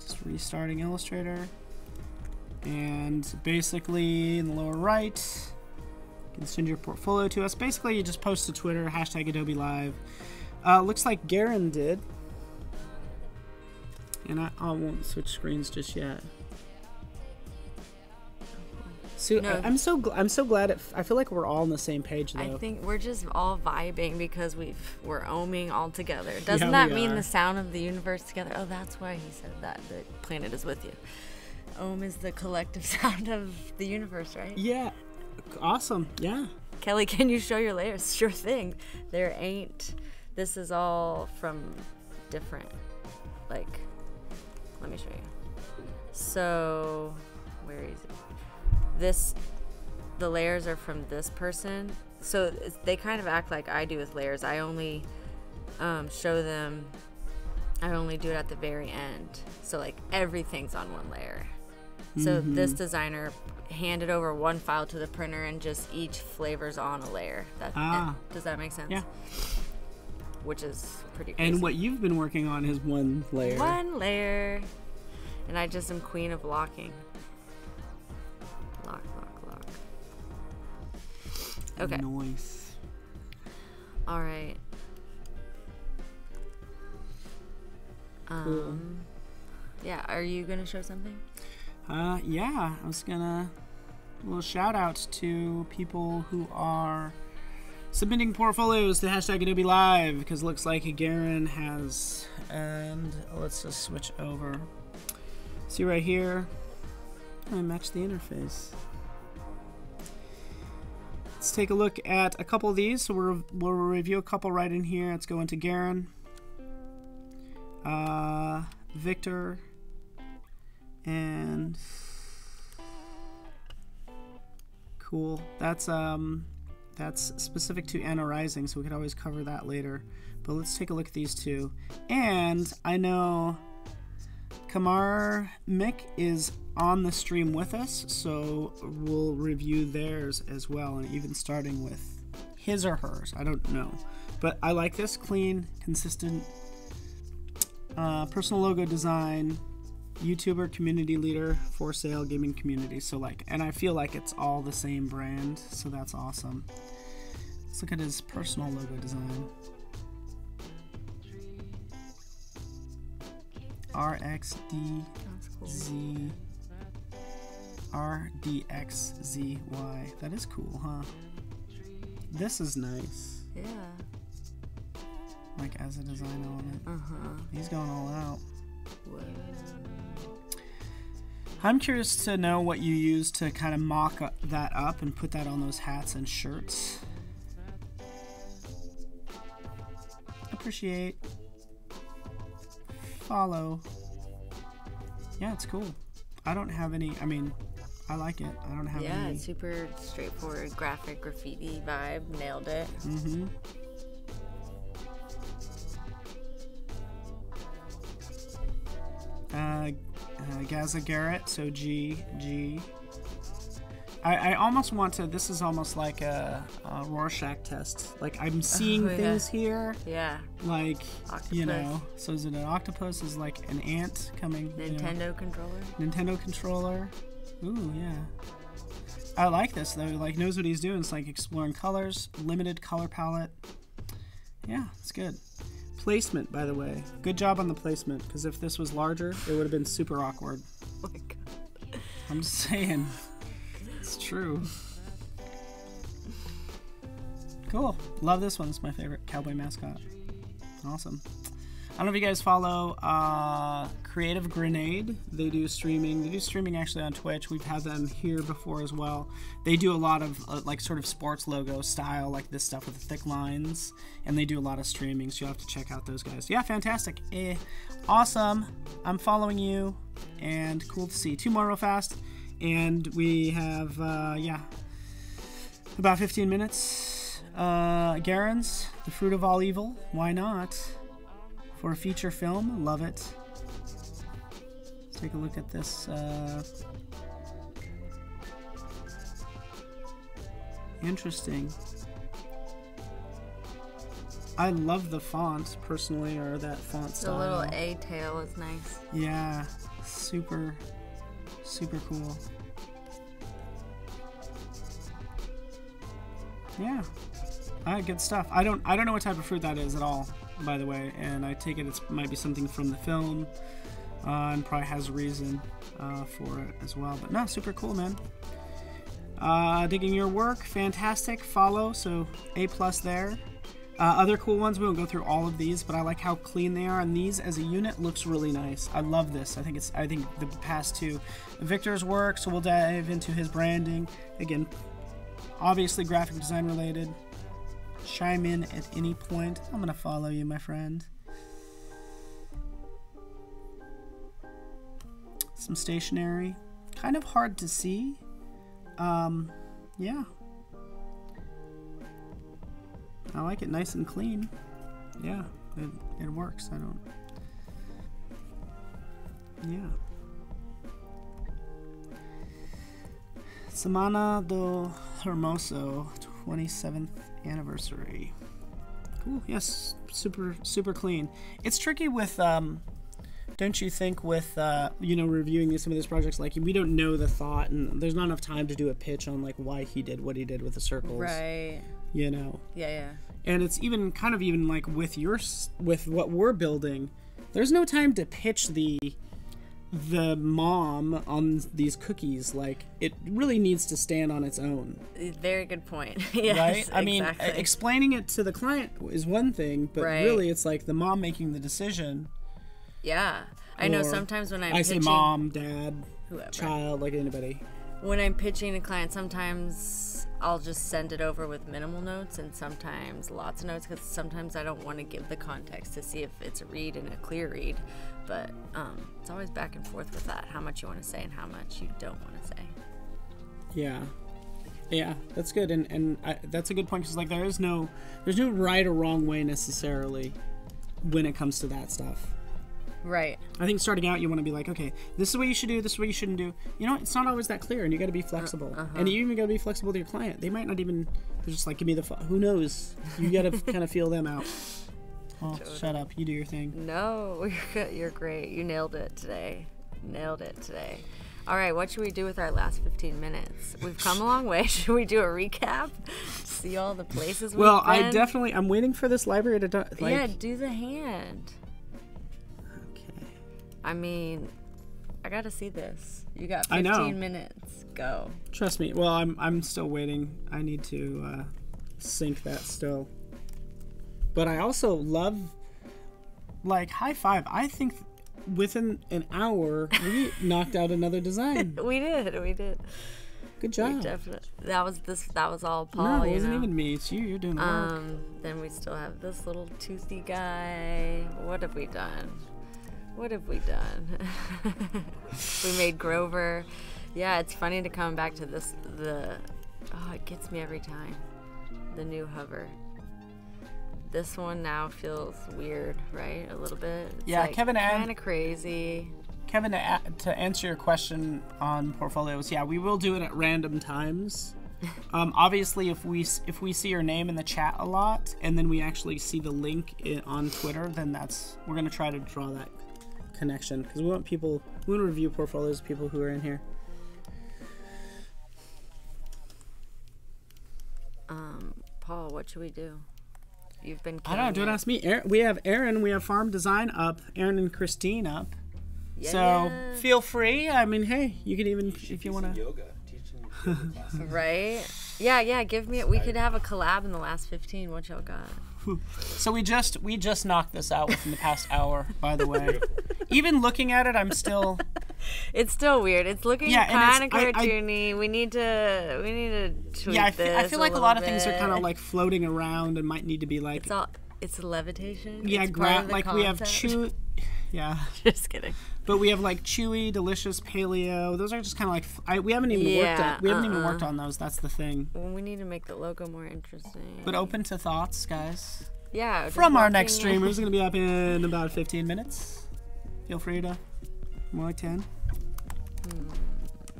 Just restarting Illustrator. And basically in the lower right, you can send your portfolio to us. Basically, you just post to Twitter, hashtag Adobe Live. Looks like Garen did. And I won't switch screens just yet. So
No.
I'm so glad. I feel like we're all on the same page, though.
I think we're just all vibing because we're ohming all together. Doesn't
Yeah,
that
we
mean
are.
the sound of the universe together? Oh, that's why he said that. The planet is with you. Ohm is the collective sound of the universe, right?
Yeah. Awesome. Yeah.
Kelly, can you show your layers? Sure thing. There ain't. This is all from different. Like, let me show you. So, where is it? The layers are from this person. So they kind of act like I do with layers. I only show them. I only do it at the very end. So like everything's on one layer. So this designer handed over one file to the printer and just each flavor's on a layer. Does that make sense?
Yeah.
Which is pretty crazy.
And what you've been working on is one layer.
One layer. And I just am queen of locking. Lock. Okay.
Nice.
All right.
Cool.
Yeah, are you going to show something?
Yeah, I was gonna a little shout out to people who are submitting portfolios to hashtag Adobe Live, because it looks like Garen has, and let's just switch over. See right here, I match the interface. Let's take a look at a couple of these. So we'll review a couple right in here. Let's go into Garen, Victor, and cool. That's specific to Anna Rising, so we could always cover that later. But let's take a look at these two. And I know Kamar Mick is on the stream with us, so we'll review theirs as well, and even starting with his or hers. I don't know, but I like this clean, consistent, personal logo design, YouTuber, community leader, for sale, gaming community. So like, and I feel like it's all the same brand, so that's awesome. Let's look at his personal logo design. RXDZ RDXZY. That is cool, huh? This is nice.
Yeah.
Like as a design element. He's going all out.
Whoa.
I'm curious to know what you use to kind of mock that up and put that on those hats and shirts. Appreciate. Follow. Yeah, it's cool. I don't have any, I mean, I like it. I don't have any.
Yeah, it's super straightforward graphic graffiti vibe. Nailed it.
Mm-hmm. Gaza Garrett, so G. I almost want to, this is almost like a Rorschach test. Like I'm seeing things here.
Yeah.
Like,
Octopus.
you know, so is it an octopus? Is like an ant coming?
Nintendo controller.
Nintendo controller. Ooh, yeah. I like this though. Like knows what he's doing. It's like exploring colors, limited color palette. Yeah, it's good. Placement, by the way. Good job on the placement, because if this was larger, it would have been super awkward.
Oh my god.
I'm just saying. It's true. Cool. Love this one. It's my favorite cowboy mascot. Awesome. I don't know if you guys follow Creative Grenade. They do streaming. They do streaming actually on Twitch. We've had them here before as well. They do a lot of like sort of sports logo style, like this stuff with the thick lines, and they do a lot of streaming, so you'll have to check out those guys. Yeah, fantastic. Awesome. I'm following you, and cool to see. Two more real fast, and we have, yeah, about 15 minutes. Garen's The Fruit of All Evil. Why not? For a feature film, love it. Let's take a look at this. Interesting. I love the font personally, or that font style.
The little A tail is nice.
Yeah, Super, super cool. Yeah. Good stuff. I don't know what type of fruit that is at all, by the way, and I take it might be something from the film, and probably has a reason for it as well. But no, super cool, man. Digging your work, fantastic. Follow, so A+ there. Other cool ones, we won't go through all of these, but I like how clean they are, and these as a unit looks really nice. I love this. I think the past two, Victor's work, so we'll dive into his branding. Again, obviously graphic design related. Chime in at any point. I'm gonna follow you, my friend. Some stationery, kind of hard to see. Yeah. I like it nice and clean. Yeah, it works. Yeah. Semana do Hermoso, 27th anniversary. Cool. Yes, super, super clean. It's tricky with, don't you think, with, reviewing some of these projects, like, we don't know the thought, and there's not enough time to do a pitch on, like, why he did what he did with the circles.
Right.
You know?
Yeah.
And it's even like with what we're building, there's no time to pitch the mom on these cookies. Like, it really needs to stand on its own.
Very good point. Yes,
right? I mean,
exactly.
Explaining it to the client is one thing, but really it's like the mom making the decision.
Yeah. I know sometimes when I
say mom, dad,
whoever.
Child, like anybody.
When I'm pitching a client, sometimes I'll just send it over with minimal notes and sometimes lots of notes, because sometimes I don't want to give the context to see if it's a read and a clear read. But it's always back and forth with that, how much you want to say and how much you don't want to say.
Yeah, that's good, and that's a good point, because like there's no right or wrong way necessarily when it comes to that stuff.
Right.
I think starting out, you want to be like, okay, this is what you should do, this is what you shouldn't do. You know, it's not always that clear, and you got to be flexible. And you even got to be flexible with your client. They might not even, they're just like, give me who knows? You got to kind of feel them out. Oh, shut up. You do your thing.
No, you're great. You nailed it today. All right, what should we do with our last 15 minutes? We've come a long way. Should we do a recap? See all the places we've been?
I'm waiting for this library to
yeah, do the hand. I mean, I gotta see this. You got 15 minutes. Go.
Trust me. Well, I'm still waiting. I need to sync that still. But I also love, like, high five. I think within an hour we knocked out another design.
We did.
Good job.
Definitely. That was all Paul.
No, it wasn't even me. It's you. You're doing the work.
Then we still have this little toothy guy. What have we done? We made Grover. Yeah, it's funny to come back to this. It gets me every time. The new hover. This one now feels weird, right? A little bit. It's like
Kevin,
kind of crazy.
Kevin, to answer your question on portfolios, yeah, we will do it at random times. Obviously, if we see your name in the chat a lot, and then we actually see the link on Twitter, then we're gonna try to draw that connection, because we want to review portfolios of people who are in here.
Paul, what should we do? You've been
I don't know, don't ask me. We have Aaron, we have Farm Design up, Aaron and Christine up.
Yeah.
So feel free. I mean, hey, you can even, if you want to.
Yoga, teaching yoga classes.
Right? Yeah, give me it. We could have a collab in the last 15. What y'all got?
So we just knocked this out within the past hour, by the way. Even looking at it, I'm still.
It's still weird. It's looking kind of cartoony. We need to tweak this.
I feel like a lot of things are kind of like floating around and might need to be like.
It's levitation.
Yeah,
like
we have chew. Yeah.
Just kidding.
But we have like chewy, delicious, paleo. Those are just kind of like we haven't even worked on those. That's the thing.
We need to make the logo more interesting.
But open to thoughts, guys.
Yeah.
From our next streamer, who's going to be up in about 15 minutes. Feel free to more like 10.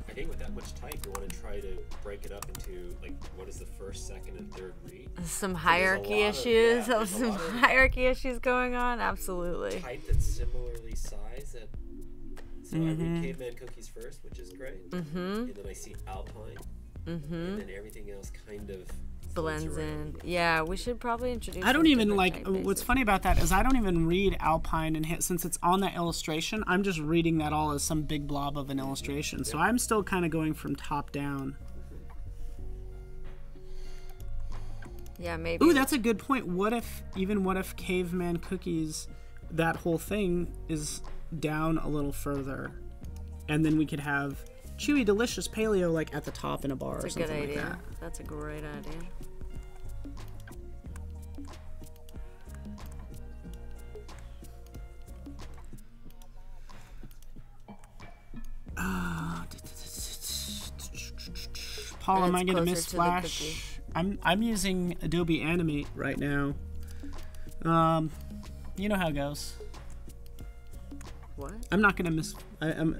I think with that much type, you want to try to break it up into like what is the first, second, and third read.
Some hierarchy issues. Some hierarchy issues going on. Absolutely.
Type that's similarly sized. So I read Caveman Cookies first, which is great. And then I see Alpine. And then everything else kind of
blends in. Yeah, we should probably introduce.
I don't even
different
like.
typefaces.
What's funny about that is I don't even read Alpine and hit since it's on that illustration. I'm just reading that all as some big blob of an illustration. So I'm still kind of going from top down.
Yeah, maybe.
Ooh, that's a good point. What if Caveman Cookies, that whole thing is down a little further, and then we could have chewy, delicious paleo like at the top in a bar or
That's a
something
good idea.
like that.
That's a great idea.
Paul, am
It's
I gonna
closer
miss
to the
Flash?
cookie.
I'm using Adobe Animate right now. You know how it goes.
What?
I'm not gonna miss.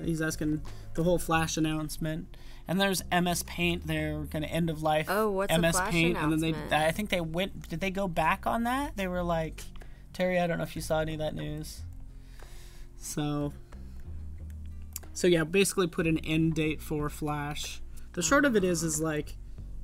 He's asking the whole Flash announcement, and there's MS Paint. They're gonna end of life.
Oh, what's the
MS
Flash
Paint? And then
announcement?
I think they went. Did they go back on that? They were like, Terry, I don't know if you saw any of that news. So yeah, basically put an end date for Flash. The short of it is like,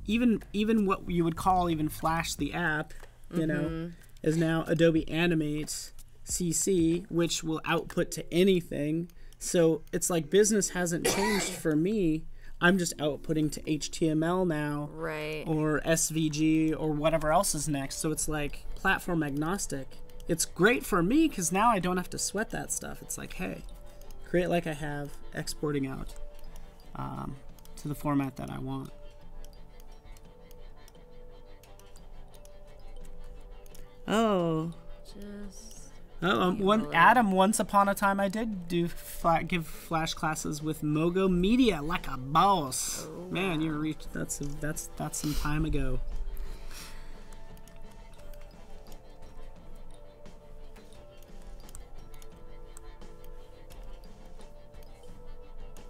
even what you would call even Flash the app, you know, is now Adobe Animate CC, which will output to anything. So it's like business hasn't changed for me. I'm just outputting to HTML now,
Right.
or SVG, or whatever else is next. So it's like platform agnostic. It's great for me because now I don't have to sweat that stuff. It's like, hey, create like I have, exporting out to the format that I want. Oh.
Just.
Adam, once upon a time I did give Flash classes with Mogo Media like a boss.
Oh,
Man, you're that's some time ago.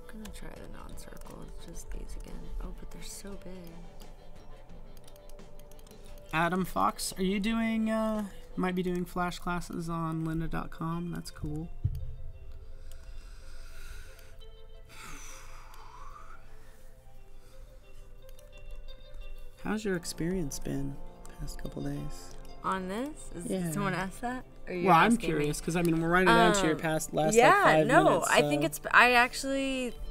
I'm gonna try the non-circle. It's just these again. Oh, but they're so big.
Adam Fox, are you doing might be doing Flash classes on lynda.com? That's cool. How's your experience been past couple days?
On this?
Yeah.
Did someone ask that? Or you're
Well, I'm
asking me?
curious because I mean we're writing down to your last like
Yeah,
5
no,
minutes.
I think
so-
it's.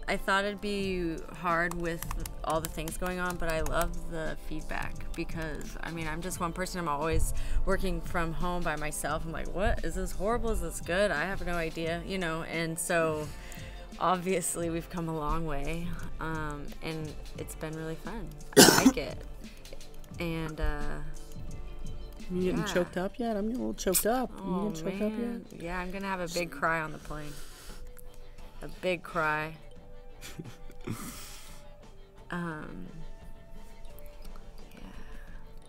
I thought it'd be hard with all the things going on, but I love the feedback because I mean I'm just one person. I'm always working from home by myself. I'm like, what is this horrible? Is this good? I have no idea, you know. And so obviously we've come a long way, and it's been really fun. I like it, and.
You getting
Yeah.
choked up yet? I'm getting a little choked up.
Oh,
You getting choked up
man.
yet?
Yeah, I'm gonna have a big cry on the plane. A big cry. Yeah.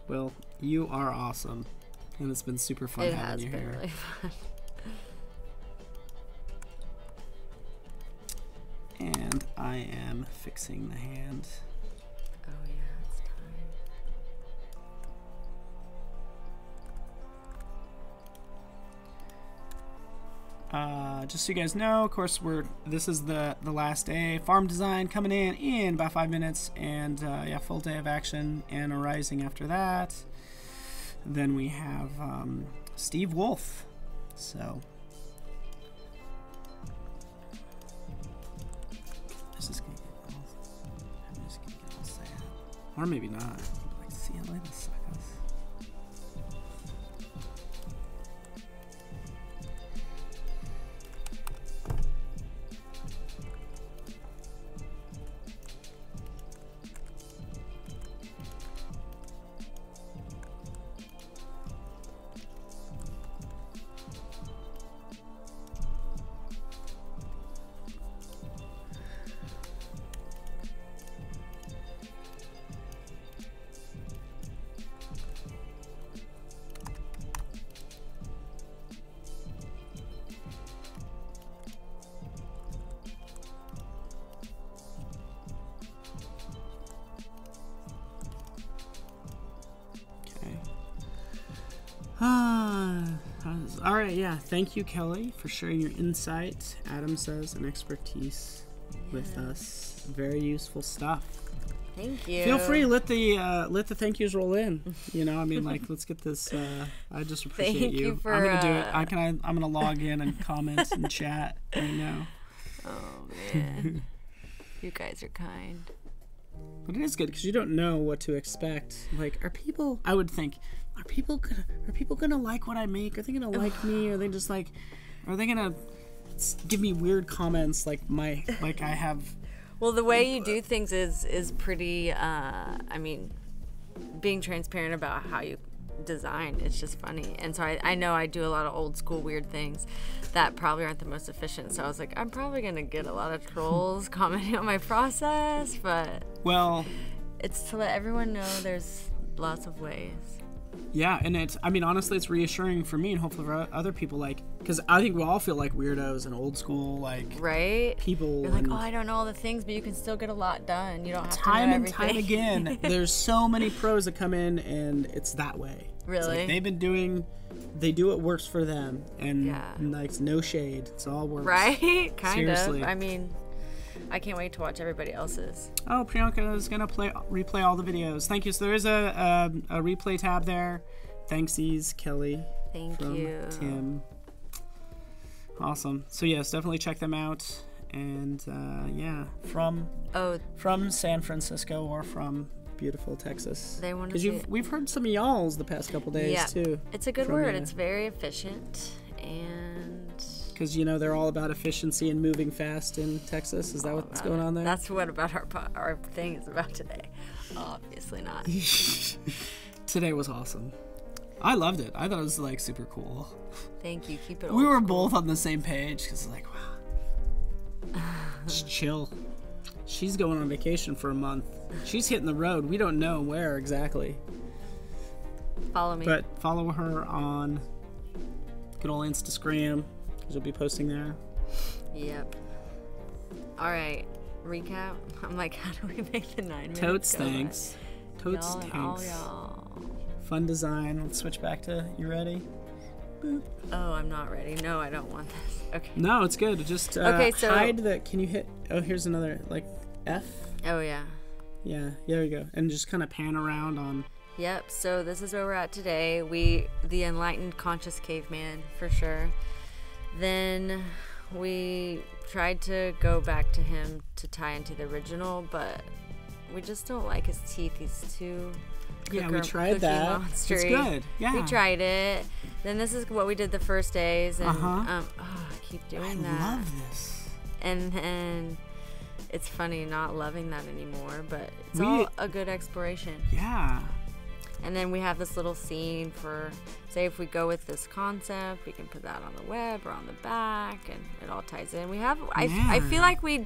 Well, you are awesome, and it's been super fun
It
having
has
you
been
here.
really fun.
And I am fixing the hand.
Oh yeah, it's time.
Just so you guys know, of course, this is the last day. Farm design coming in about 5 minutes, and yeah, full day of action and a rising after that. Then we have Steve Wolf. So I'm just gonna get all sad, or maybe not. Like, see you later, suckers. All right, yeah. Thank you, Kelly, for sharing your insight. Adam says and expertise with us. Very useful stuff.
Thank you.
Feel free, let the thank yous roll in. You know, I mean, like, let's get this. I just appreciate
Thank
you.
you for,
I'm gonna do it. I'm gonna log in and comment and chat right now.
Oh man, you guys are kind.
But it is good because you don't know what to expect. Like, are people? I would think, are people gonna like what I make? Are they gonna like me? Are they just like, are they gonna give me weird comments like I have?
Well, the way you do things is pretty. I mean, being transparent about how you design, it's just funny. And so I know I do a lot of old school weird things that probably aren't the most efficient. So I was like, I'm probably gonna get a lot of trolls commenting on my process, but it's to let everyone know there's lots of ways.
Yeah, and honestly, it's reassuring for me and hopefully for other people, like, because I think we all feel like weirdos and old school, like,
right?
People.
You're like, oh, I don't know all the things, but you can still get a lot done. You don't have to know
time and
everything.
time again. There's so many pros that come in, and it's that way.
Really?
It's like they do what works for them, and like, no shade. It's all works.
Right? Kind
Seriously.
of. I mean, I can't wait to watch everybody else's.
Oh, Priyanka is gonna replay all the videos. Thank you. So there is a replay tab there. Thanksies, Kelly.
Thank
from
you.
Tim. Awesome. So yes, definitely check them out. And from San Francisco or from beautiful Texas.
They want to see it.
We've heard some of y'all's the past couple days too.
It's a good word. It's very efficient and.
Because, you know, they're all about efficiency and moving fast in Texas. Is that what's going on there?
That's what about our thing is about today. Obviously not.
Today was awesome. I loved it. I thought it was, like, super cool.
Thank you. Keep it
We were
old
both on the same page because, like, wow. Just chill. She's going on vacation for a month. She's hitting the road. We don't know where exactly.
Follow me.
But follow her on good old Instagram. You'll be posting there.
Yep. All right. Recap. I'm like, how do we make the 9 minutes?
Totes thanks. Totes thanks.
Y'all.
Fun design. Let's switch back to you ready? Boop.
Oh, I'm not ready. No, I don't want this. Okay.
No, it's good. Just
okay, so
hide the. Can you hit? Oh, here's another like F.
Oh yeah.
Yeah. There we go. And just kind of pan around on.
Yep. So this is where we're at today. The enlightened conscious caveman for sure. Then we tried to go back to him to tie into the original, but we just don't like his teeth. He's too
we tried that.
Monster-y.
It's good. Yeah.
We tried it. Then this is what we did the first days, and I keep doing that.
I love this.
And then it's funny not loving that anymore, but it's all a good exploration.
Yeah.
And then we have this little scene for, say, if we go with this concept, we can put that on the web or on the back, and it all ties in. I feel like we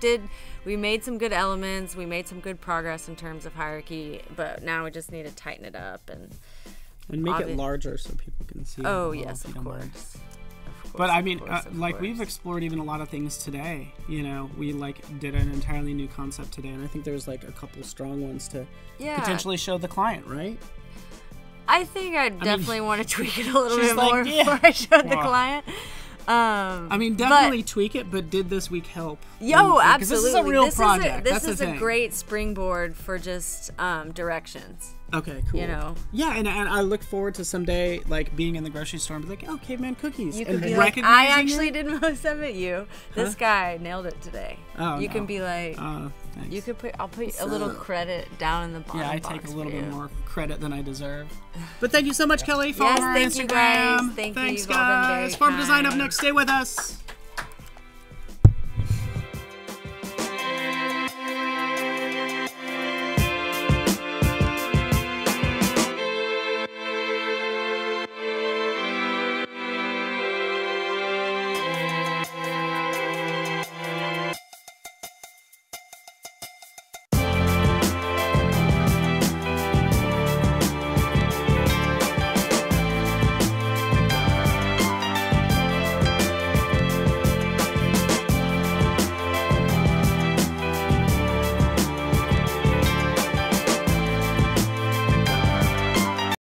made some good elements, we made some good progress in terms of hierarchy, but now we just need to tighten it up and
make it larger so people can see.
Oh yes, of course.
But I mean, we've explored even a lot of things today. You know, we did an entirely new concept today, and I think there's like a couple strong ones to potentially show the client, right?
I think I definitely want to tweak it a little bit more before I showed the client.
Definitely tweak it, but did this week help?
Yo, absolutely.
Because this is a real project.
This is a great springboard for just directions.
Okay, cool.
You know?
Yeah, and I look forward to someday, like, being in the grocery store and be like, oh, caveman cookies.
You could be like, I actually did most of it, This guy nailed it today.
Oh,
you can be like,
thanks.
You could I'll put a little credit down in the bottom.
Yeah, I take a little bit more credit than I deserve. But thank you so much, Kelly. Follow her on Instagram.
You guys. Thanks,
guys. Farm Design up next. Stay with us.